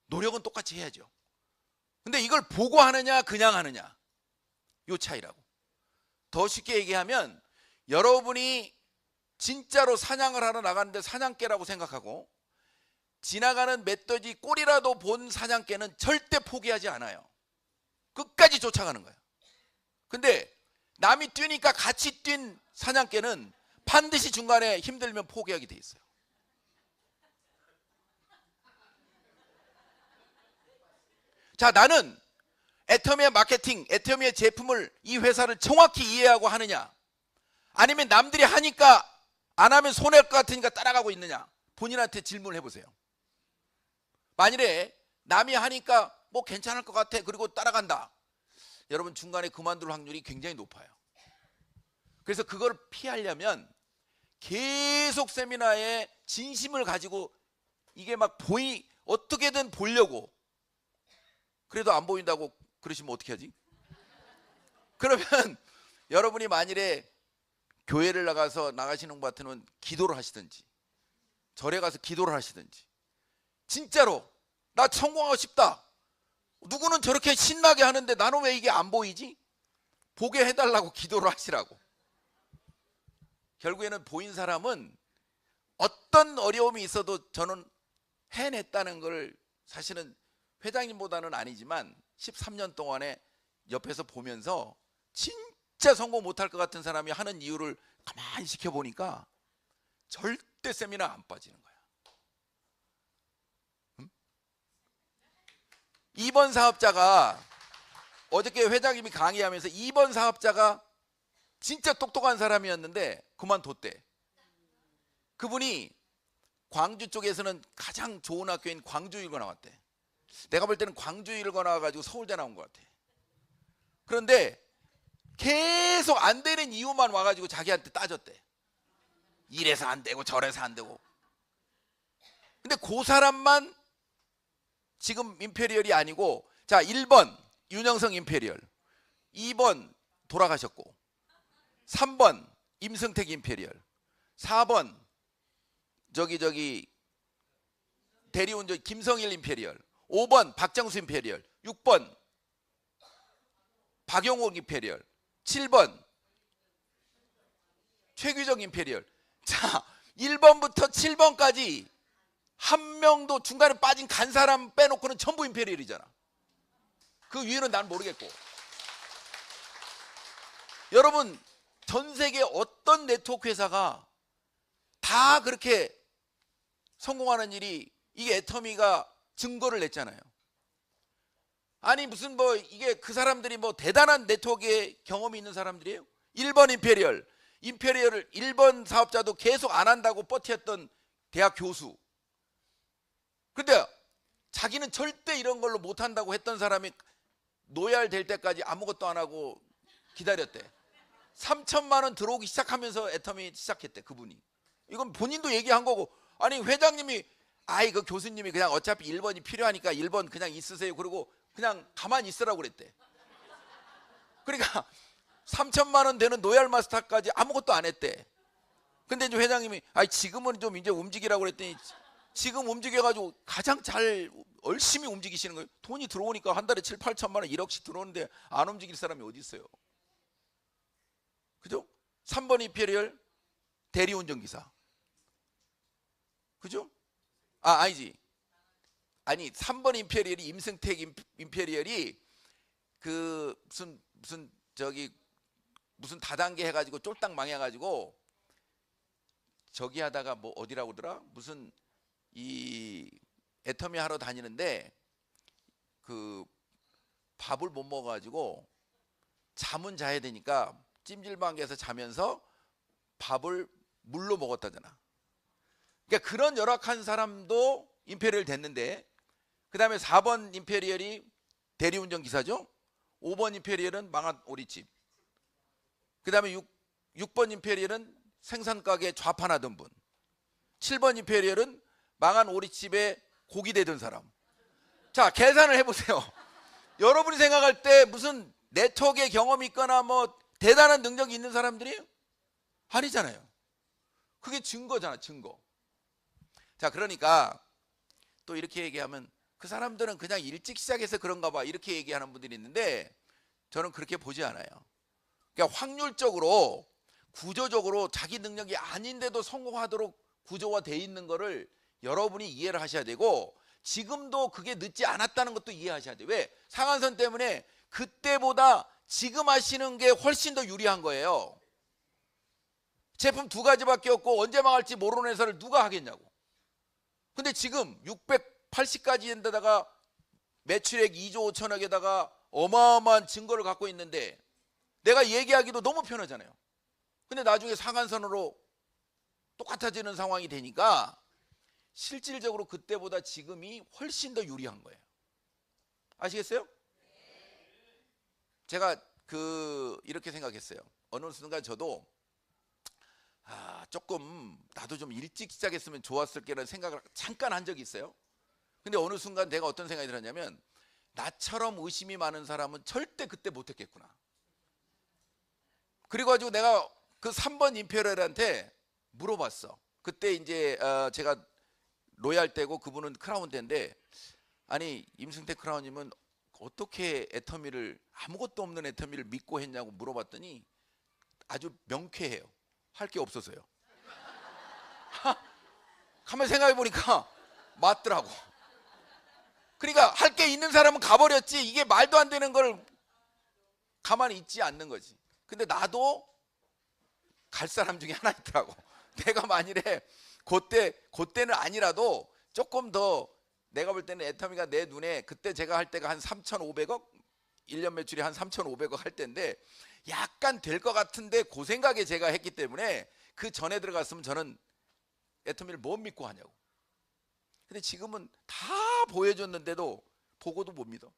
노력은 똑같이 해야죠. 근데 이걸 보고 하느냐 그냥 하느냐 이 차이라고. 더 쉽게 얘기하면 여러분이 진짜로 사냥을 하러 나가는데 사냥개라고 생각하고 지나가는 멧돼지 꼴이라도 본 사냥개는 절대 포기하지 않아요. 끝까지 쫓아가는 거예요. 근데 남이 뛰니까 같이 뛴 사냥개는 반드시 중간에 힘들면 포기하게 돼 있어요. 자, 나는 애터미의 마케팅, 애터미의 제품을 이 회사를 정확히 이해하고 하느냐, 아니면 남들이 하니까 안 하면 손해일 것 같으니까 따라가고 있느냐, 본인한테 질문을 해보세요. 만일에 남이 하니까 뭐 괜찮을 것 같아 그리고 따라간다, 여러분 중간에 그만둘 확률이 굉장히 높아요. 그래서 그걸 피하려면 계속 세미나에 진심을 가지고 이게 막 어떻게든 보려고, 그래도 안 보인다고 그러시면 어떻게 하지? 그러면 여러분이 만일에 교회를 나가시는 것 같으면 기도를 하시든지 절에 가서 기도를 하시든지, 진짜로 나 성공하고 싶다, 누구는 저렇게 신나게 하는데 나는 왜 이게 안 보이지? 보게 해달라고 기도를 하시라고. 결국에는 보인 사람은 어떤 어려움이 있어도 저는 해냈다는 걸, 사실은 회장님보다는 아니지만 13년 동안에 옆에서 보면서 진짜 성공 못할 것 같은 사람이 하는 이유를 가만히 지켜보니까 절대 세미나 안 빠지는 거야. 2번 사업자가 어저께 회장님이 강의하면서 2번 사업자가 진짜 똑똑한 사람이었는데 그만뒀대. 그분이 광주 쪽에서는 가장 좋은 학교인 광주일고 나왔대. 내가 볼 때는 광주일고 나와가지고 서울대 나온 것 같아. 그런데 계속 안 되는 이유만 와가지고 자기한테 따졌대. 이래서 안 되고 저래서 안 되고. 근데 그 사람만 지금 임페리얼이 아니고, 자 1번 윤영성 임페리얼, 2번 돌아가셨고, 3번 임승택 임페리얼, 4번 대리운전 김성일 임페리얼, 5번 박정수 임페리얼, 6번 박용옥 임페리얼, 7번 최규정 임페리얼. 자 1번부터 7번까지 한 명도 중간에 빠진 간 사람 빼놓고는 전부 임페리얼이잖아. 그 위에는 난 모르겠고. 여러분 전 세계 어떤 네트워크 회사가 다 그렇게 성공하는 일이, 이게 애터미가 증거를 냈잖아요. 아니 무슨 뭐 이게 그 사람들이 뭐 대단한 네트워크에 경험이 있는 사람들이에요? 1번 임페리얼을 1번 사업자도 계속 안 한다고 버텼던 대학 교수. 근데 자기는 절대 이런 걸로 못 한다고 했던 사람이 노얄 될 때까지 아무것도 안 하고 기다렸대. 3천만 원 들어오기 시작하면서 애터미 시작했대 그분이. 이건 본인도 얘기한 거고. 아니 회장님이 그 교수님이 그냥 어차피 1번이 필요하니까 1번 그냥 있으세요 그러고 그냥 가만히 있으라고 그랬대. 그러니까 3천만 원 되는 로얄 마스터까지 아무것도 안 했대. 근데 이제 회장님이 지금은 좀 이제 움직이라고 그랬더니 지금 움직여가지고 가장 잘 열심히 움직이시는 거예요. 돈이 들어오니까 한 달에 7, 8천만 원 1억씩 들어오는데 안 움직일 사람이 어디 있어요? 그죠? 3번 임페리얼 대리운전기사. 그죠? 아니지. 아니 3번 임페리얼이 임승택 임페리얼이 그 무슨 저기 무슨 다단계 해가지고 쫄딱 망해가지고 저기 하다가 뭐 어디라고 하더라? 무슨 이 애터미 하러 다니는데 그 밥을 못 먹어가지고 잠은 자야 되니까 찜질방에서 자면서 밥을 물로 먹었다잖아. 그러니까 그런 열악한 사람도 임페리얼 됐는데, 그 다음에 4번 임페리얼이 대리운전 기사죠. 5번 임페리얼은 망한 오리집. 그 다음에 6번 임페리얼은 생산가게 좌판하던 분. 7번 임페리얼은 망한 오리집에 고기 대던 사람. 자, 계산을 해보세요. 여러분이 생각할 때 무슨 네트워크의 경험이 있거나 뭐 대단한 능력이 있는 사람들이 아니잖아요. 그게 증거잖아, 증거. 자, 그러니까 또 이렇게 얘기하면 그 사람들은 그냥 일찍 시작해서 그런가 봐, 이렇게 얘기하는 분들이 있는데 저는 그렇게 보지 않아요. 그러니까 확률적으로 구조적으로 자기 능력이 아닌데도 성공하도록 구조화되어 있는 거를 여러분이 이해를 하셔야 되고, 지금도 그게 늦지 않았다는 것도 이해하셔야 돼요. 왜? 상한선 때문에 그때보다 지금 하시는 게 훨씬 더 유리한 거예요. 제품 2가지밖에 없고 언제 망할지 모르는 회사를 누가 하겠냐고. 근데 지금 680까지 인데다가 매출액 2조 5천억에다가 어마어마한 증거를 갖고 있는데 내가 얘기하기도 너무 편하잖아요. 근데 나중에 상한선으로 똑같아지는 상황이 되니까 실질적으로 그때보다 지금이 훨씬 더 유리한 거예요. 아시겠어요? 제가 이렇게 생각했어요. 어느 순간 저도 조금 나도 좀 일찍 시작했으면 좋았을 게라는 생각을 잠깐 한 적이 있어요. 근데 어느 순간 내가 어떤 생각이 들었냐면, 나처럼 의심이 많은 사람은 절대 그때 못했겠구나. 그리고 가지고 내가 그 3번 임페리얼한테 물어봤어. 그때 이제 제가 로얄 때고 그분은 크라운 때인데, 아니 임승택 크라운님은 어떻게 애터미를, 아무것도 없는 애터미를 믿고 했냐고 물어봤더니 아주 명쾌해요. 할 게 없어서요. 가만히 생각해 보니까 맞더라고. 그러니까 할 게 있는 사람은 가버렸지, 이게 말도 안 되는 걸 가만히 있지 않는 거지. 근데 나도 갈 사람 중에 하나 있더라고. 내가 만일에 그때는 아니라도 조금 더, 내가 볼 때는 애터미가 내 눈에 그때 제가 할 때가 한 3,500억, 1년 매출이 한 3,500억 할 때인데 약간 될 것 같은데 그 생각에 제가 했기 때문에 그 전에 들어갔으면 저는 애터미를 못 믿고 하냐고. 근데 지금은 다 보여줬는데도 보고도 못 믿어.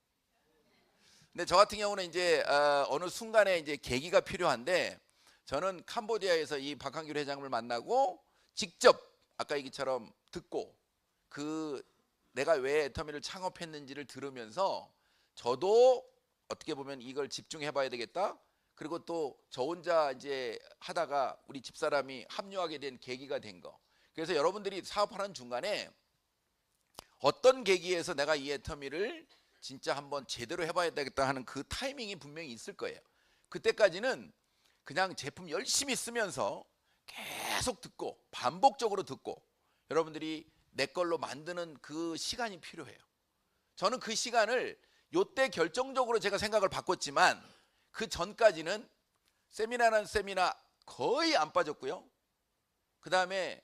근데 저 같은 경우는 이제 어느 순간에 이제 계기가 필요한데, 저는 캄보디아에서 이 박한규 회장을 만나고 직접 아까 얘기처럼 듣고 내가 왜 애터미를 창업했는지를 들으면서 저도 어떻게 보면 이걸 집중해 봐야 되겠다. 그리고 또 저 혼자 이제 하다가 우리 집사람이 합류하게 된 계기가 된 거. 그래서 여러분들이 사업하는 중간에 어떤 계기에서 내가 이 애터미를 진짜 한번 제대로 해봐야 되겠다 하는 그 타이밍이 분명히 있을 거예요. 그때까지는 그냥 제품 열심히 쓰면서 계속 듣고 반복적으로 듣고 여러분들이 내 걸로 만드는 그 시간이 필요해요. 저는 그 시간을 요때 결정적으로 제가 생각을 바꿨지만 그 전까지는 세미나는 세미나 거의 안 빠졌고요. 그 다음에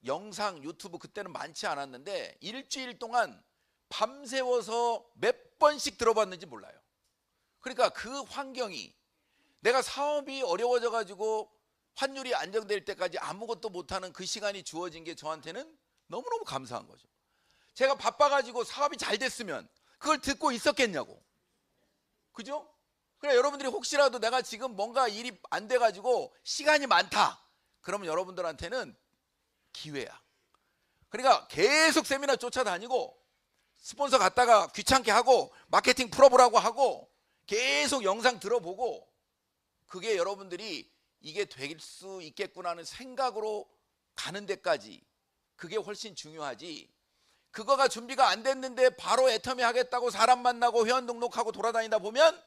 영상 유튜브 그때는 많지 않았는데 일주일 동안 밤새워서 몇 번씩 들어봤는지 몰라요. 그러니까 그 환경이, 내가 사업이 어려워져 가지고 환율이 안정될 때까지 아무것도 못하는 그 시간이 주어진 게 저한테는 너무너무 감사한 거죠. 제가 바빠가지고 사업이 잘 됐으면 그걸 듣고 있었겠냐고. 그죠? 그래, 여러분들이 혹시라도 내가 지금 뭔가 일이 안 돼가지고 시간이 많다, 그러면 여러분들한테는 기회야. 그러니까 계속 세미나 쫓아다니고 스폰서 갔다가 귀찮게 하고 마케팅 풀어보라고 하고 계속 영상 들어보고 그게 여러분들이 이게 될 수 있겠구나 하는 생각으로 가는 데까지 그게 훨씬 중요하지. 그거가 준비가 안 됐는데 바로 애터미 하겠다고 사람 만나고 회원 등록하고 돌아다니다 보면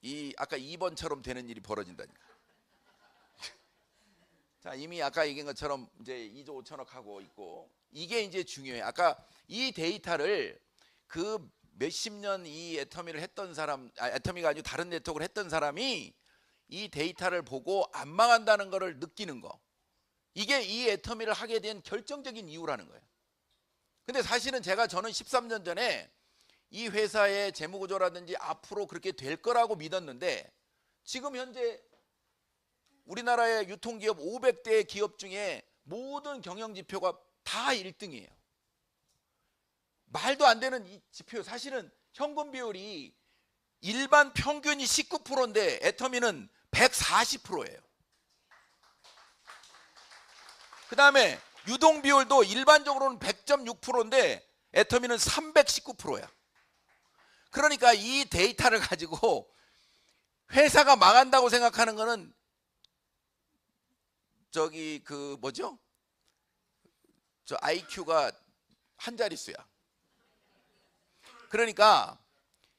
이 아까 2번처럼 되는 일이 벌어진다니까. 자, 이미 아까 얘기한 것처럼 이제 2조 5천억 하고 있고, 이게 이제 중요해. 아까 이 데이터를 그 몇십 년 이 애터미를 했던 사람, 애터미가 아니고 다른 네트워크를 했던 사람이 이 데이터를 보고 안 망한다는 것을 느끼는 거, 이게 이 애터미를 하게 된 결정적인 이유라는 거예요. 근데 사실은 저는 13년 전에 이 회사의 재무구조라든지 앞으로 그렇게 될 거라고 믿었는데, 지금 현재 우리나라의 유통기업 500대 기업 중에 모든 경영지표가 다 1등이에요. 말도 안 되는 이 지표. 사실은 현금 비율이 일반 평균이 19%인데 애터미는 140%예요. 그 다음에 유동 비율도 일반적으로는 100.6%인데 애터미는 319%야. 그러니까 이 데이터를 가지고 회사가 망한다고 생각하는 거는 저기 그 뭐죠? 저 IQ가 한 자릿수야. 그러니까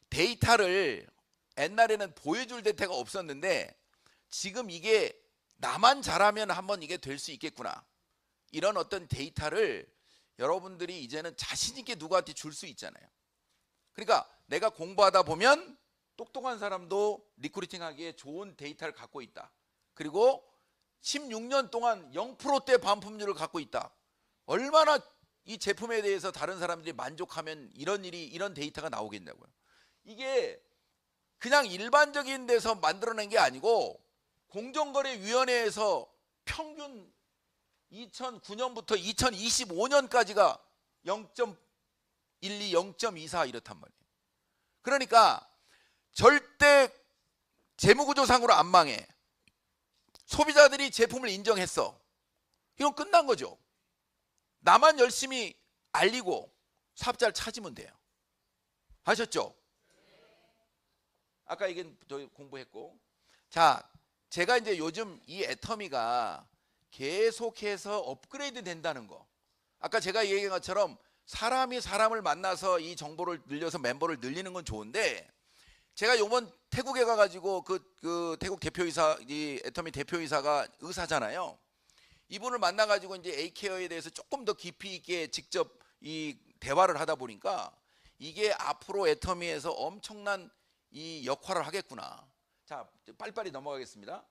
데이터를 옛날에는 보여줄 데이터가 없었는데 지금 이게 나만 잘하면 한번 이게 될 수 있겠구나, 이런 어떤 데이터를 여러분들이 이제는 자신 있게 누구한테 줄 수 있잖아요. 그러니까 내가 공부하다 보면 똑똑한 사람도 리크루팅하기에 좋은 데이터를 갖고 있다. 그리고 16년 동안 0%대 반품률을 갖고 있다. 얼마나 이 제품에 대해서 다른 사람들이 만족하면 이런 데이터가 나오겠냐고요. 이게 그냥 일반적인 데서 만들어낸 게 아니고 공정거래위원회에서 평균 2009년부터 2025년까지가 0.12, 0.24 이렇단 말이에요. 그러니까 절대 재무구조상으로 안 망해. 소비자들이 제품을 인정했어. 이건 끝난 거죠. 나만 열심히 알리고 사업자를 찾으면 돼요. 아셨죠? 아까 이게 공부했고. 자, 제가 이제 요즘 이 애터미가 계속해서 업그레이드 된다는 거. 아까 제가 얘기한 것처럼 사람이 사람을 만나서 이 정보를 늘려서 멤버를 늘리는 건 좋은데, 제가 요번 태국에 가가지고 그 태국 대표이사, 이 애터미 대표이사가 의사잖아요. 이분을 만나가지고 이제 A케어에 대해서 조금 더 깊이 있게 직접 이 대화를 하다 보니까 이게 앞으로 애터미에서 엄청난 이 역할을 하겠구나. 자, 빨리빨리 넘어가겠습니다.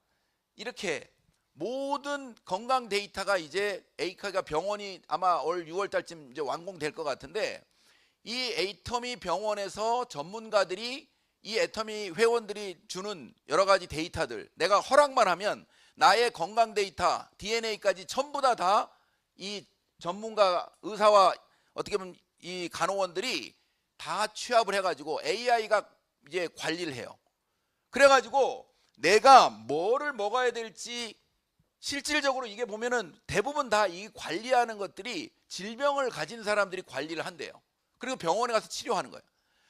이렇게 모든 건강 데이터가 이제 A케어가 병원이 아마 올 6월 달쯤 이제 완공될 것 같은데, 이 애터미 병원에서 전문가들이 이 애터미 회원들이 주는 여러 가지 데이터들, 내가 허락만 하면 나의 건강 데이터, DNA까지 전부 다 이 전문가 의사와 어떻게 보면 이 간호원들이 다 취합을 해가지고 AI가 이제 관리를 해요. 그래가지고 내가 뭐를 먹어야 될지 실질적으로 이게 보면은 대부분 다 이 관리하는 것들이 질병을 가진 사람들이 관리를 한대요. 그리고 병원에 가서 치료하는 거예요.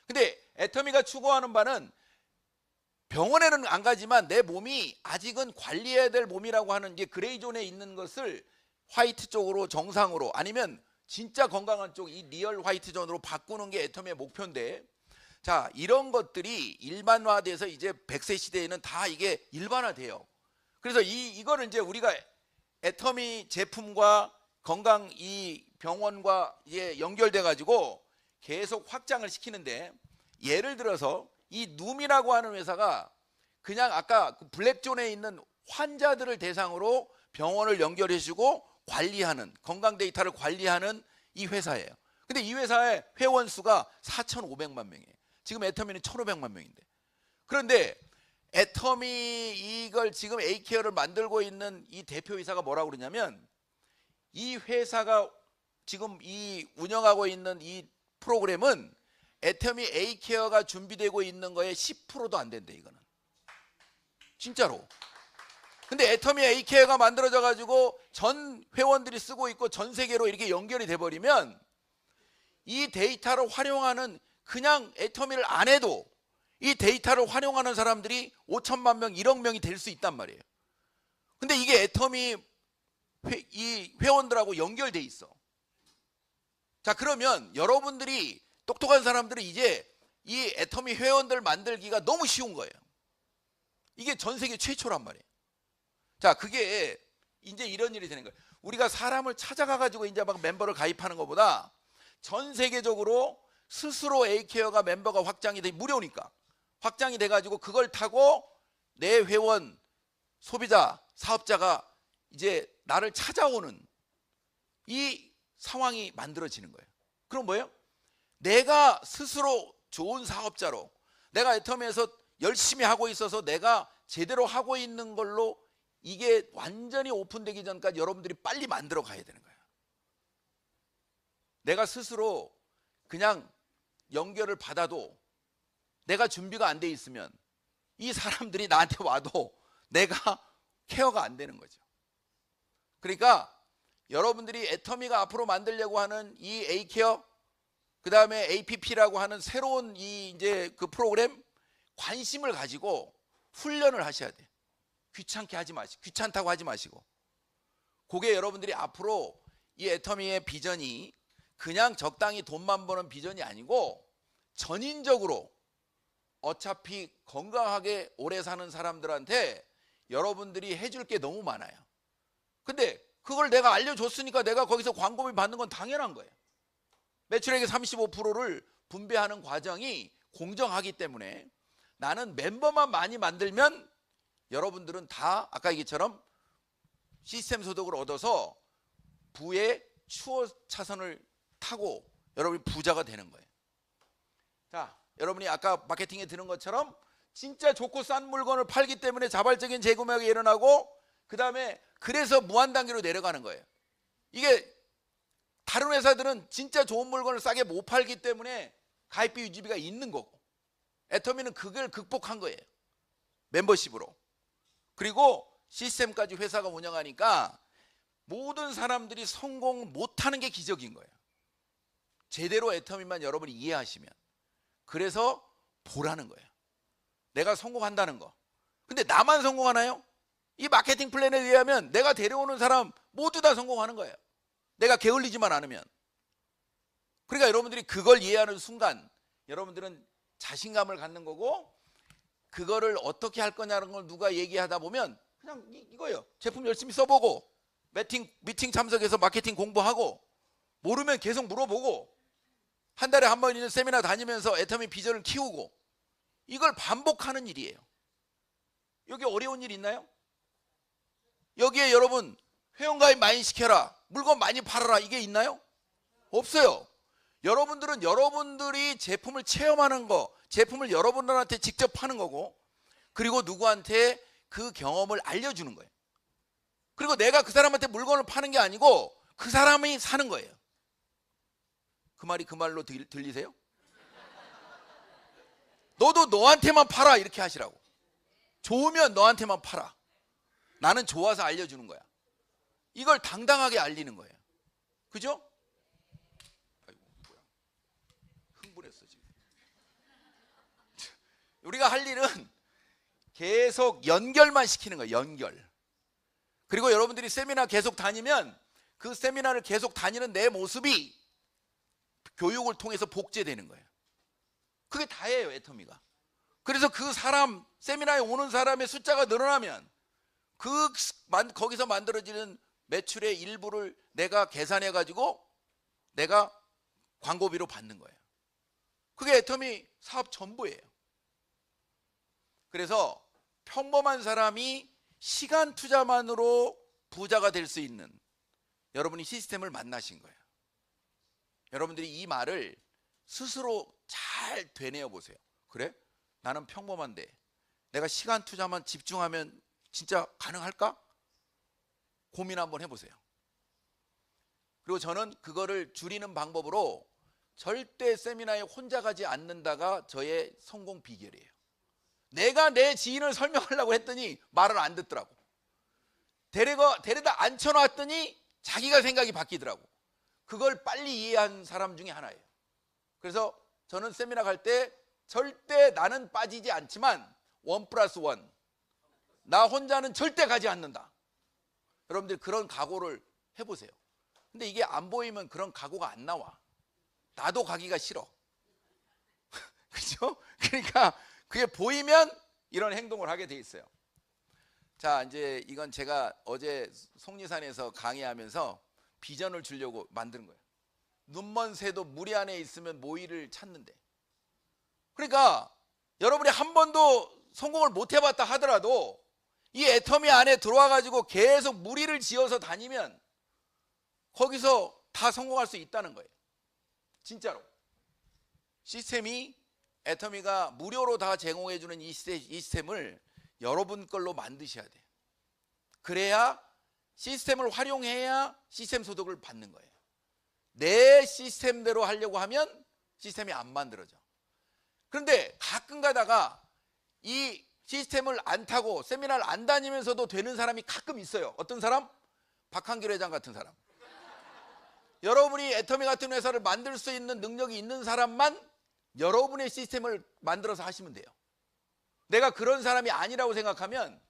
근데 애터미가 추구하는 바는 병원에는 안 가지만 내 몸이 아직은 관리해야 될 몸이라고 하는 이제 그레이존에 있는 것을 화이트 쪽으로, 정상으로, 아니면 진짜 건강한 쪽, 이 리얼 화이트 존으로 바꾸는 게 애터미의 목표인데, 자, 이런 것들이 일반화돼서 이제 100세 시대에는 다 이게 일반화돼요. 그래서 이거를 이제 우리가 애터미 제품과 건강 이 병원과 이제 연결돼 가지고 계속 확장을 시키는데, 예를 들어서 이 눔이라고 하는 회사가 그냥 아까 그 블랙존에 있는 환자들을 대상으로 병원을 연결해 주고 관리하는, 건강 데이터를 관리하는 이 회사예요. 근데 이 회사의 회원 수가 4,500만 명이에요. 지금 애터미는 1,500만 명인데. 그런데 애터미 이걸 지금 A케어를 만들고 있는 이 대표이사가 뭐라고 그러냐면, 이 회사가 지금 이 운영하고 있는 이 프로그램은 애터미 A케어가 준비되고 있는 거에 10%도 안 된대, 이거는. 진짜로. 근데 애터미 A케어가 만들어져 가지고 전 회원들이 쓰고 있고 전 세계로 이렇게 연결이 돼 버리면 이 데이터를 활용하는 그냥 애터미를 안 해도 이 데이터를 활용하는 사람들이 5천만 명, 1억 명이 될 수 있단 말이에요. 근데 이게 애터미 이 회원들하고 연결돼 있어. 자, 그러면 여러분들이 똑똑한 사람들은 이제 이 애터미 회원들 만들기가 너무 쉬운 거예요. 이게 전 세계 최초란 말이에요. 자, 그게 이제 이런 일이 되는 거예요. 우리가 사람을 찾아가 가지고 이제 막 멤버를 가입하는 것보다 전 세계적으로 스스로 A케어가 멤버가 확장이 돼, 무료니까 확장이 돼 가지고 그걸 타고 내 회원, 소비자, 사업자가 이제 나를 찾아오는 이 상황이 만들어지는 거예요. 그럼 뭐예요? 내가 스스로 좋은 사업자로, 내가 애터미에서 열심히 하고 있어서 내가 제대로 하고 있는 걸로 이게 완전히 오픈되기 전까지 여러분들이 빨리 만들어 가야 되는 거예요. 내가 스스로 그냥 연결을 받아도 내가 준비가 안 돼 있으면 이 사람들이 나한테 와도 내가 케어가 안 되는 거죠. 그러니까 여러분들이 애터미가 앞으로 만들려고 하는 이 A케어, 그 다음에 APP라고 하는 새로운 이 이제 그 프로그램 관심을 가지고 훈련을 하셔야 돼요. 귀찮다고 하지 마시고. 그게 여러분들이 앞으로 이 애터미의 비전이 그냥 적당히 돈만 버는 비전이 아니고 전인적으로 어차피 건강하게 오래 사는 사람들한테 여러분들이 해줄 게 너무 많아요. 근데 그걸 내가 알려줬으니까 내가 거기서 광고비 받는 건 당연한 거예요. 매출액의 35%를 분배하는 과정이 공정하기 때문에 나는 멤버만 많이 만들면 여러분들은 다 아까 얘기처럼 시스템 소득을 얻어서 부의 추월 차선을 타고 여러분이 부자가 되는 거예요. 자, 여러분이 아까 마케팅에 들은 것처럼 진짜 좋고 싼 물건을 팔기 때문에 자발적인 재구매가 일어나고, 그 다음에 그래서 무한단계로 내려가는 거예요. 이게 다른 회사들은 진짜 좋은 물건을 싸게 못 팔기 때문에 가입비 유지비가 있는 거고, 애터미는 그걸 극복한 거예요. 멤버십으로. 그리고 시스템까지 회사가 운영하니까 모든 사람들이 성공 못하는 게 기적인 거예요. 제대로 애터미만 여러분이 이해하시면. 그래서 보라는 거예요. 내가 성공한다는 거. 근데 나만 성공하나요? 이 마케팅 플랜에 의하면 내가 데려오는 사람 모두 다 성공하는 거예요. 내가 게을리지만 않으면. 그러니까 여러분들이 그걸 이해하는 순간 여러분들은 자신감을 갖는 거고, 그거를 어떻게 할 거냐는 걸 누가 얘기하다 보면 그냥 이거예요. 제품 열심히 써보고, 미팅 참석해서 마케팅 공부하고, 모르면 계속 물어보고, 한 달에 한 번 있는 세미나 다니면서 애터미 비전을 키우고, 이걸 반복하는 일이에요. 여기 어려운 일 있나요? 여기에 여러분 회원가입 많이 시켜라, 물건 많이 팔아라, 이게 있나요? 없어요. 여러분들은 여러분들이 제품을 체험하는 거, 제품을 여러분들한테 직접 파는 거고, 그리고 누구한테 그 경험을 알려주는 거예요. 그리고 내가 그 사람한테 물건을 파는 게 아니고 그 사람이 사는 거예요. 그 말이 그 말로 들리세요? 너도 너한테만 팔아, 이렇게 하시라고. 좋으면 너한테만 팔아. 나는 좋아서 알려주는 거야. 이걸 당당하게 알리는 거예요. 그죠? 아이고, 뭐야. 흥분했어 지금. 우리가 할 일은 계속 연결만 시키는 거예요. 연결. 그리고 여러분들이 세미나 계속 다니면 그 세미나를 계속 다니는 내 모습이 교육을 통해서 복제되는 거예요. 그게 다예요, 애터미가. 그래서 그 사람, 세미나에 오는 사람의 숫자가 늘어나면 거기서 만들어지는 매출의 일부를 내가 계산해 가지고 내가 광고비로 받는 거예요. 그게 애터미 사업 전부예요. 그래서 평범한 사람이 시간 투자만으로 부자가 될 수 있는 여러분이 시스템을 만나신 거예요. 여러분들이 이 말을 스스로 잘 되뇌어 보세요. 그래? 나는 평범한데 내가 시간 투자만 집중하면 진짜 가능할까? 고민 한번 해보세요. 그리고 저는 그거를 줄이는 방법으로 절대 세미나에 혼자 가지 않는다가 저의 성공 비결이에요. 내가 내 지인을 설명하려고 했더니 말을 안 듣더라고. 데려다 앉혀놨더니 자기가 생각이 바뀌더라고. 그걸 빨리 이해한 사람 중에 하나예요. 그래서 저는 세미나 갈 때 절대 나는 빠지지 않지만 1+1, 나 혼자는 절대 가지 않는다. 여러분들 그런 각오를 해보세요. 근데 이게 안 보이면 그런 각오가 안 나와. 나도 가기가 싫어. 그죠? 그러니까 그게 보이면 이런 행동을 하게 돼 있어요. 자, 이제 이건 제가 어제 속리산에서 강의하면서 비전을 주려고 만든 거예요. 눈먼 새도 무리 안에 있으면 모이를 찾는데. 그러니까 여러분이 한 번도 성공을 못 해봤다 하더라도 이 애터미 안에 들어와 가지고 계속 무리를 지어서 다니면 거기서 다 성공할 수 있다는 거예요. 진짜로. 시스템이, 애터미가 무료로 다 제공해 주는 이 시스템을 여러분 걸로 만드셔야 돼요. 그래야 시스템을 활용해야 시스템 소득을 받는 거예요. 내 시스템대로 하려고 하면 시스템이 안 만들어져. 그런데 가끔 가다가 이 시스템을 안 타고 세미나를 안 다니면서도 되는 사람이 가끔 있어요. 어떤 사람? 박한길 회장 같은 사람. 여러분이 애터미 같은 회사를 만들 수 있는 능력이 있는 사람만 여러분의 시스템을 만들어서 하시면 돼요. 내가 그런 사람이 아니라고 생각하면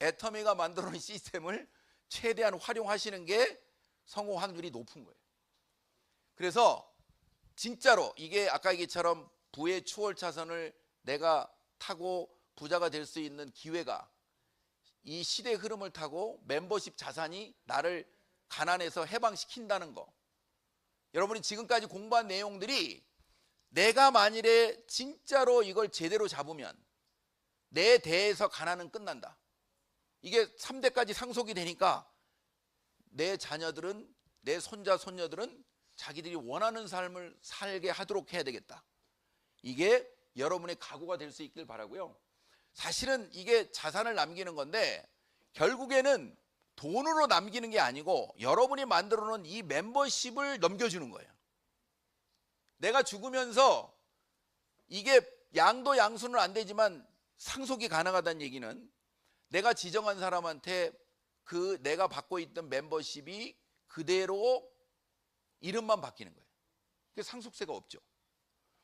애터미가 만들어 놓은 시스템을 최대한 활용하시는 게 성공 확률이 높은 거예요. 그래서 진짜로 이게 아까 얘기처럼 부의 추월차선을 내가 타고 부자가 될 수 있는 기회가, 이 시대 흐름을 타고 멤버십 자산이 나를 가난에서 해방시킨다는 거. 여러분이 지금까지 공부한 내용들이 내가 만일에 진짜로 이걸 제대로 잡으면 내 대에서 가난은 끝난다. 이게 3대까지 상속이 되니까 내 자녀들은, 내 손자 손녀들은 자기들이 원하는 삶을 살게 하도록 해야 되겠다. 이게 여러분의 각오가 될 수 있길 바라고요. 사실은 이게 자산을 남기는 건데 결국에는 돈으로 남기는 게 아니고 여러분이 만들어 놓은 이 멤버십을 넘겨주는 거예요. 내가 죽으면서 이게 양도 양수는 안 되지만 상속이 가능하다는 얘기는 내가 지정한 사람한테 그 내가 받고 있던 멤버십이 그대로 이름만 바뀌는 거예요. 그게 상속세가 없죠.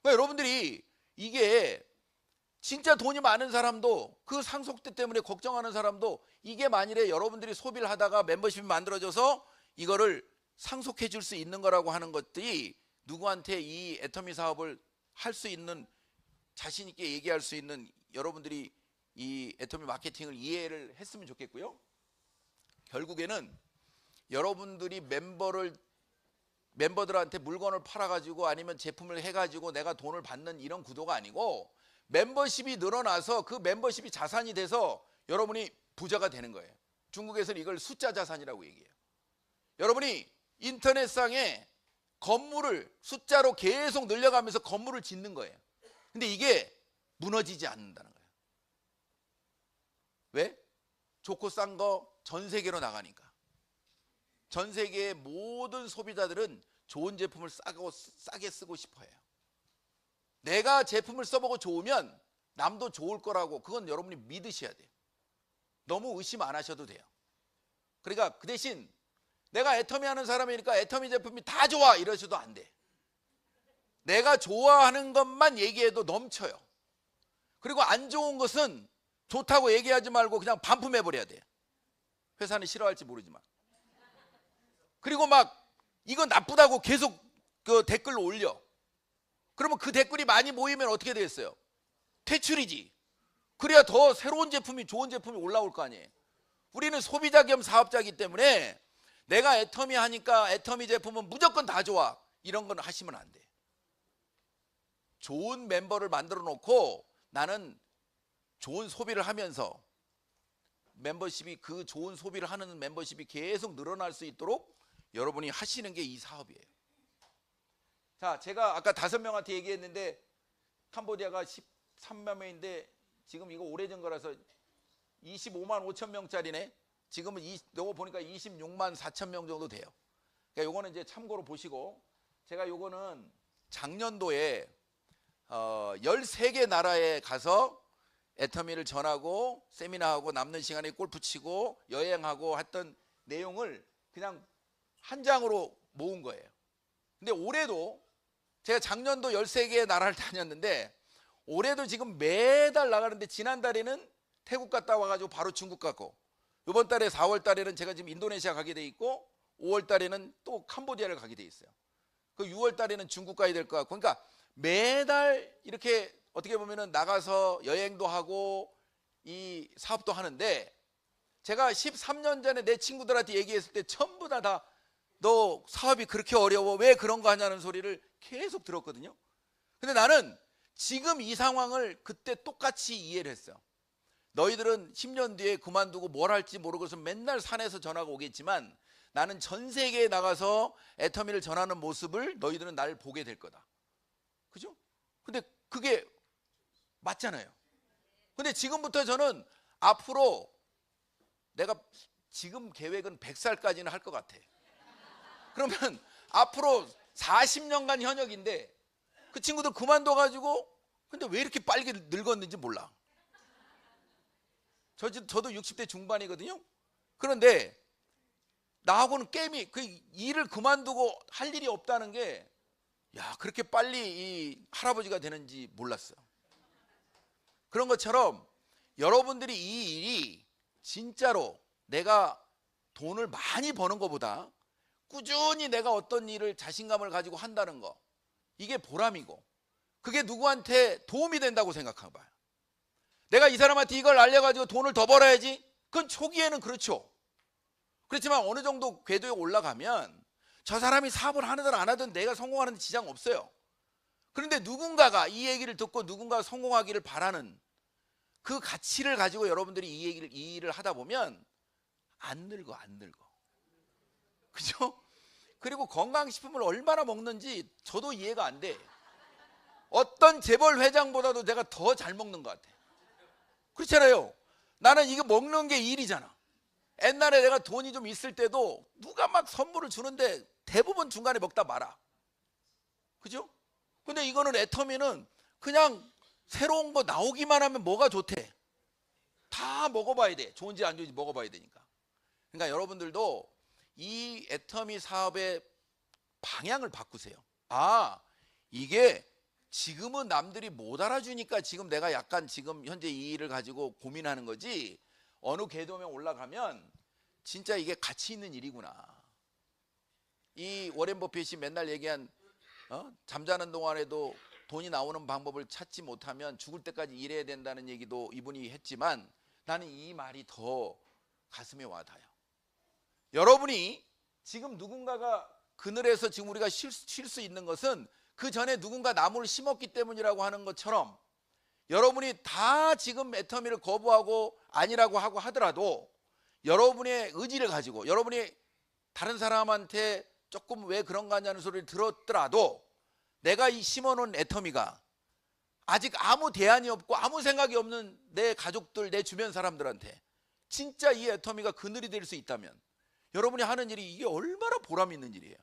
그러니까 여러분들이 이게 진짜 돈이 많은 사람도, 그 상속세 때문에 걱정하는 사람도, 이게 만일에 여러분들이 소비를 하다가 멤버십이 만들어져서 이거를 상속해 줄 수 있는 거라고 하는 것들이 누구한테 이 애터미 사업을 할 수 있는, 자신 있게 얘기할 수 있는 여러분들이 이 애터미 마케팅을 이해를 했으면 좋겠고요. 결국에는 여러분들이 멤버들한테 물건을 팔아가지고 아니면 제품을 해가지고 내가 돈을 받는 이런 구도가 아니고, 멤버십이 늘어나서 그 멤버십이 자산이 돼서 여러분이 부자가 되는 거예요. 중국에서는 이걸 숫자 자산이라고 얘기해요. 여러분이 인터넷상에 건물을 숫자로 계속 늘려가면서 건물을 짓는 거예요. 근데 이게 무너지지 않는다는 거예요. 왜? 좋고 싼 거 전 세계로 나가니까. 전 세계의 모든 소비자들은 좋은 제품을 싸게 쓰고 싶어 해요. 내가 제품을 써보고 좋으면 남도 좋을 거라고, 그건 여러분이 믿으셔야 돼요. 너무 의심 안 하셔도 돼요. 그러니까 그 대신 내가 애터미 하는 사람이니까 애터미 제품이 다 좋아 이러셔도 안 돼. 내가 좋아하는 것만 얘기해도 넘쳐요. 그리고 안 좋은 것은 좋다고 얘기하지 말고 그냥 반품해버려야 돼요. 회사는 싫어할지 모르지만. 그리고 막 이거 나쁘다고 계속 그 댓글로 올려. 그러면 그 댓글이 많이 모이면 어떻게 되겠어요? 퇴출이지. 그래야 더 새로운 제품이, 좋은 제품이 올라올 거 아니에요. 우리는 소비자 겸 사업자이기 때문에 내가 애터미 하니까 애터미 제품은 무조건 다 좋아, 이런 건 하시면 안 돼. 좋은 멤버를 만들어 놓고 나는 좋은 소비를 하면서 멤버십이, 그 좋은 소비를 하는 멤버십이 계속 늘어날 수 있도록 여러분이 하시는 게 이 사업이에요. 자, 제가 아까 5명한테 얘기했는데 캄보디아가 13만 명인데 지금 이거 오래전 거라서 25만 5천 명짜리네. 지금은 요거 보니까 26만 4천 명 정도 돼요. 그러니까 요거는 이제 참고로 보시고, 제가 요거는 작년도에 13개 나라에 가서 애터미를 전하고 세미나하고 남는 시간에 골프 치고 여행하고 했던 내용을 그냥 한 장으로 모은 거예요. 근데 올해도 제가 작년도 13개의 나라를 다녔는데 올해도 지금 매달 나가는데 지난달에는 태국 갔다 와가지고 바로 중국 갔고, 이번 달에 4월 달에는 제가 지금 인도네시아 가게 돼 있고, 5월 달에는 또 캄보디아를 가게 돼 있어요. 그 6월 달에는 중국 가야 될 것 같고, 그러니까 매달 이렇게 어떻게 보면은 나가서 여행도 하고 이 사업도 하는데, 제가 13년 전에 내 친구들한테 얘기했을 때 전부 다 너 사업이 그렇게 어려워, 왜 그런 거 하냐는 소리를 계속 들었거든요. 근데 나는 지금 이 상황을 그때 똑같이 이해를 했어요. 너희들은 10년 뒤에 그만두고 뭘 할지 모르고서 맨날 산에서 전화가 오겠지만, 나는 전 세계에 나가서 애터미를 전하는 모습을 너희들은 날 보게 될 거다. 그죠? 근데 그게 맞잖아요. 근데 지금부터 저는 앞으로, 내가 지금 계획은 100살까지는 할 것 같아. 그러면 앞으로 40년간 현역인데 그 친구들 그만둬가지고, 근데 왜 이렇게 빨리 늙었는지 몰라. 저도 60대 중반이거든요. 그런데 나하고는 게임이, 그 일을 그만두고 할 일이 없다는 게, 야, 그렇게 빨리 이 할아버지가 되는지 몰랐어. 그런 것처럼 여러분들이 이 일이 진짜로 내가 돈을 많이 버는 것보다 꾸준히 내가 어떤 일을 자신감을 가지고 한다는 거, 이게 보람이고, 그게 누구한테 도움이 된다고 생각해봐요. 내가 이 사람한테 이걸 알려가지고 돈을 더 벌어야지, 그건 초기에는 그렇죠. 그렇지만 어느 정도 궤도에 올라가면 저 사람이 사업을 하든 안 하든 내가 성공하는 데 지장 없어요. 그런데 누군가가 이 얘기를 듣고 누군가가 성공하기를 바라는 그 가치를 가지고 여러분들이 이 일을 하다 보면 안 늙어. 그죠? 그리고 건강식품을 얼마나 먹는지 저도 이해가 안 돼. 어떤 재벌 회장보다도 내가 더 잘 먹는 것 같아. 그렇잖아요. 나는 이거 먹는 게 일이잖아. 옛날에 내가 돈이 좀 있을 때도 누가 막 선물을 주는데 대부분 중간에 먹다 말아. 그죠? 근데 이거는 애터미는 그냥 새로운 거 나오기만 하면 뭐가 좋대. 다 먹어봐야 돼. 좋은지 안 좋은지 먹어봐야 되니까. 그러니까 여러분들도 이 애터미 사업의 방향을 바꾸세요. 아, 이게 지금은 남들이 못 알아주니까 지금 내가 약간 지금 현재 이 일을 가지고 고민하는 거지, 어느 궤도에 올라가면 진짜 이게 가치 있는 일이구나. 이 워렌 버핏이 맨날 얘기한 잠자는 동안에도 돈이 나오는 방법을 찾지 못하면 죽을 때까지 일해야 된다는 얘기도 이분이 했지만, 나는 이 말이 더 가슴에 와닿아요. 여러분이 지금 누군가가 그늘에서 지금 우리가 쉴 수 있는 것은 그 전에 누군가 나무를 심었기 때문이라고 하는 것처럼, 여러분이 다 지금 애터미를 거부하고 아니라고 하고 하더라도 여러분의 의지를 가지고, 여러분이 다른 사람한테 조금 왜 그런가 하냐는 소리를 들었더라도, 내가 이 심어놓은 애터미가 아직 아무 대안이 없고 아무 생각이 없는 내 가족들, 내 주변 사람들한테 진짜 이 애터미가 그늘이 될 수 있다면 여러분이 하는 일이 이게 얼마나 보람 있는 일이에요.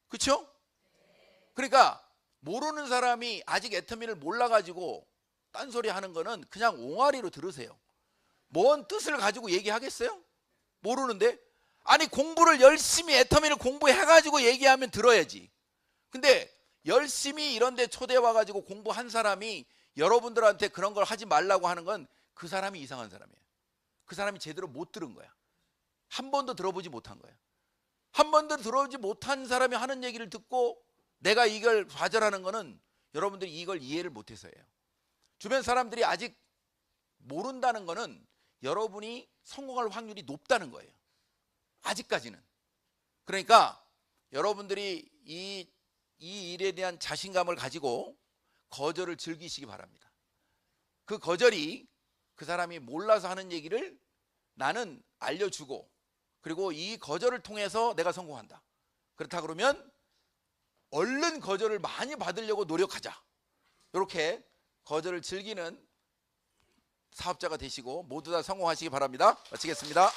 그렇죠? 그러니까 모르는 사람이 아직 애터미를 몰라가지고 딴소리 하는 거는 그냥 옹알이로 들으세요. 뭔 뜻을 가지고 얘기하겠어요? 모르는데. 아니, 공부를 열심히 애터미를 공부해가지고 얘기하면 들어야지. 근데 열심히 이런 데 초대 와가지고 공부한 사람이 여러분들한테 그런 걸 하지 말라고 하는 건 그 사람이 이상한 사람이에요. 그 사람이 제대로 못 들은 거야. 한 번도 들어보지 못한 거야. 한 번도 들어보지 못한 사람이 하는 얘기를 듣고 내가 이걸 좌절하는 거는 여러분들이 이걸 이해를 못해서예요. 주변 사람들이 아직 모른다는 거는 여러분이 성공할 확률이 높다는 거예요. 아직까지는. 그러니까 여러분들이 이 일에 대한 자신감을 가지고 거절을 즐기시기 바랍니다. 그 거절이 그 사람이 몰라서 하는 얘기를 나는 알려주고, 그리고 이 거절을 통해서 내가 성공한다. 그렇다 그러면 얼른 거절을 많이 받으려고 노력하자. 이렇게 거절을 즐기는 사업자가 되시고 모두 다 성공하시기 바랍니다. 마치겠습니다.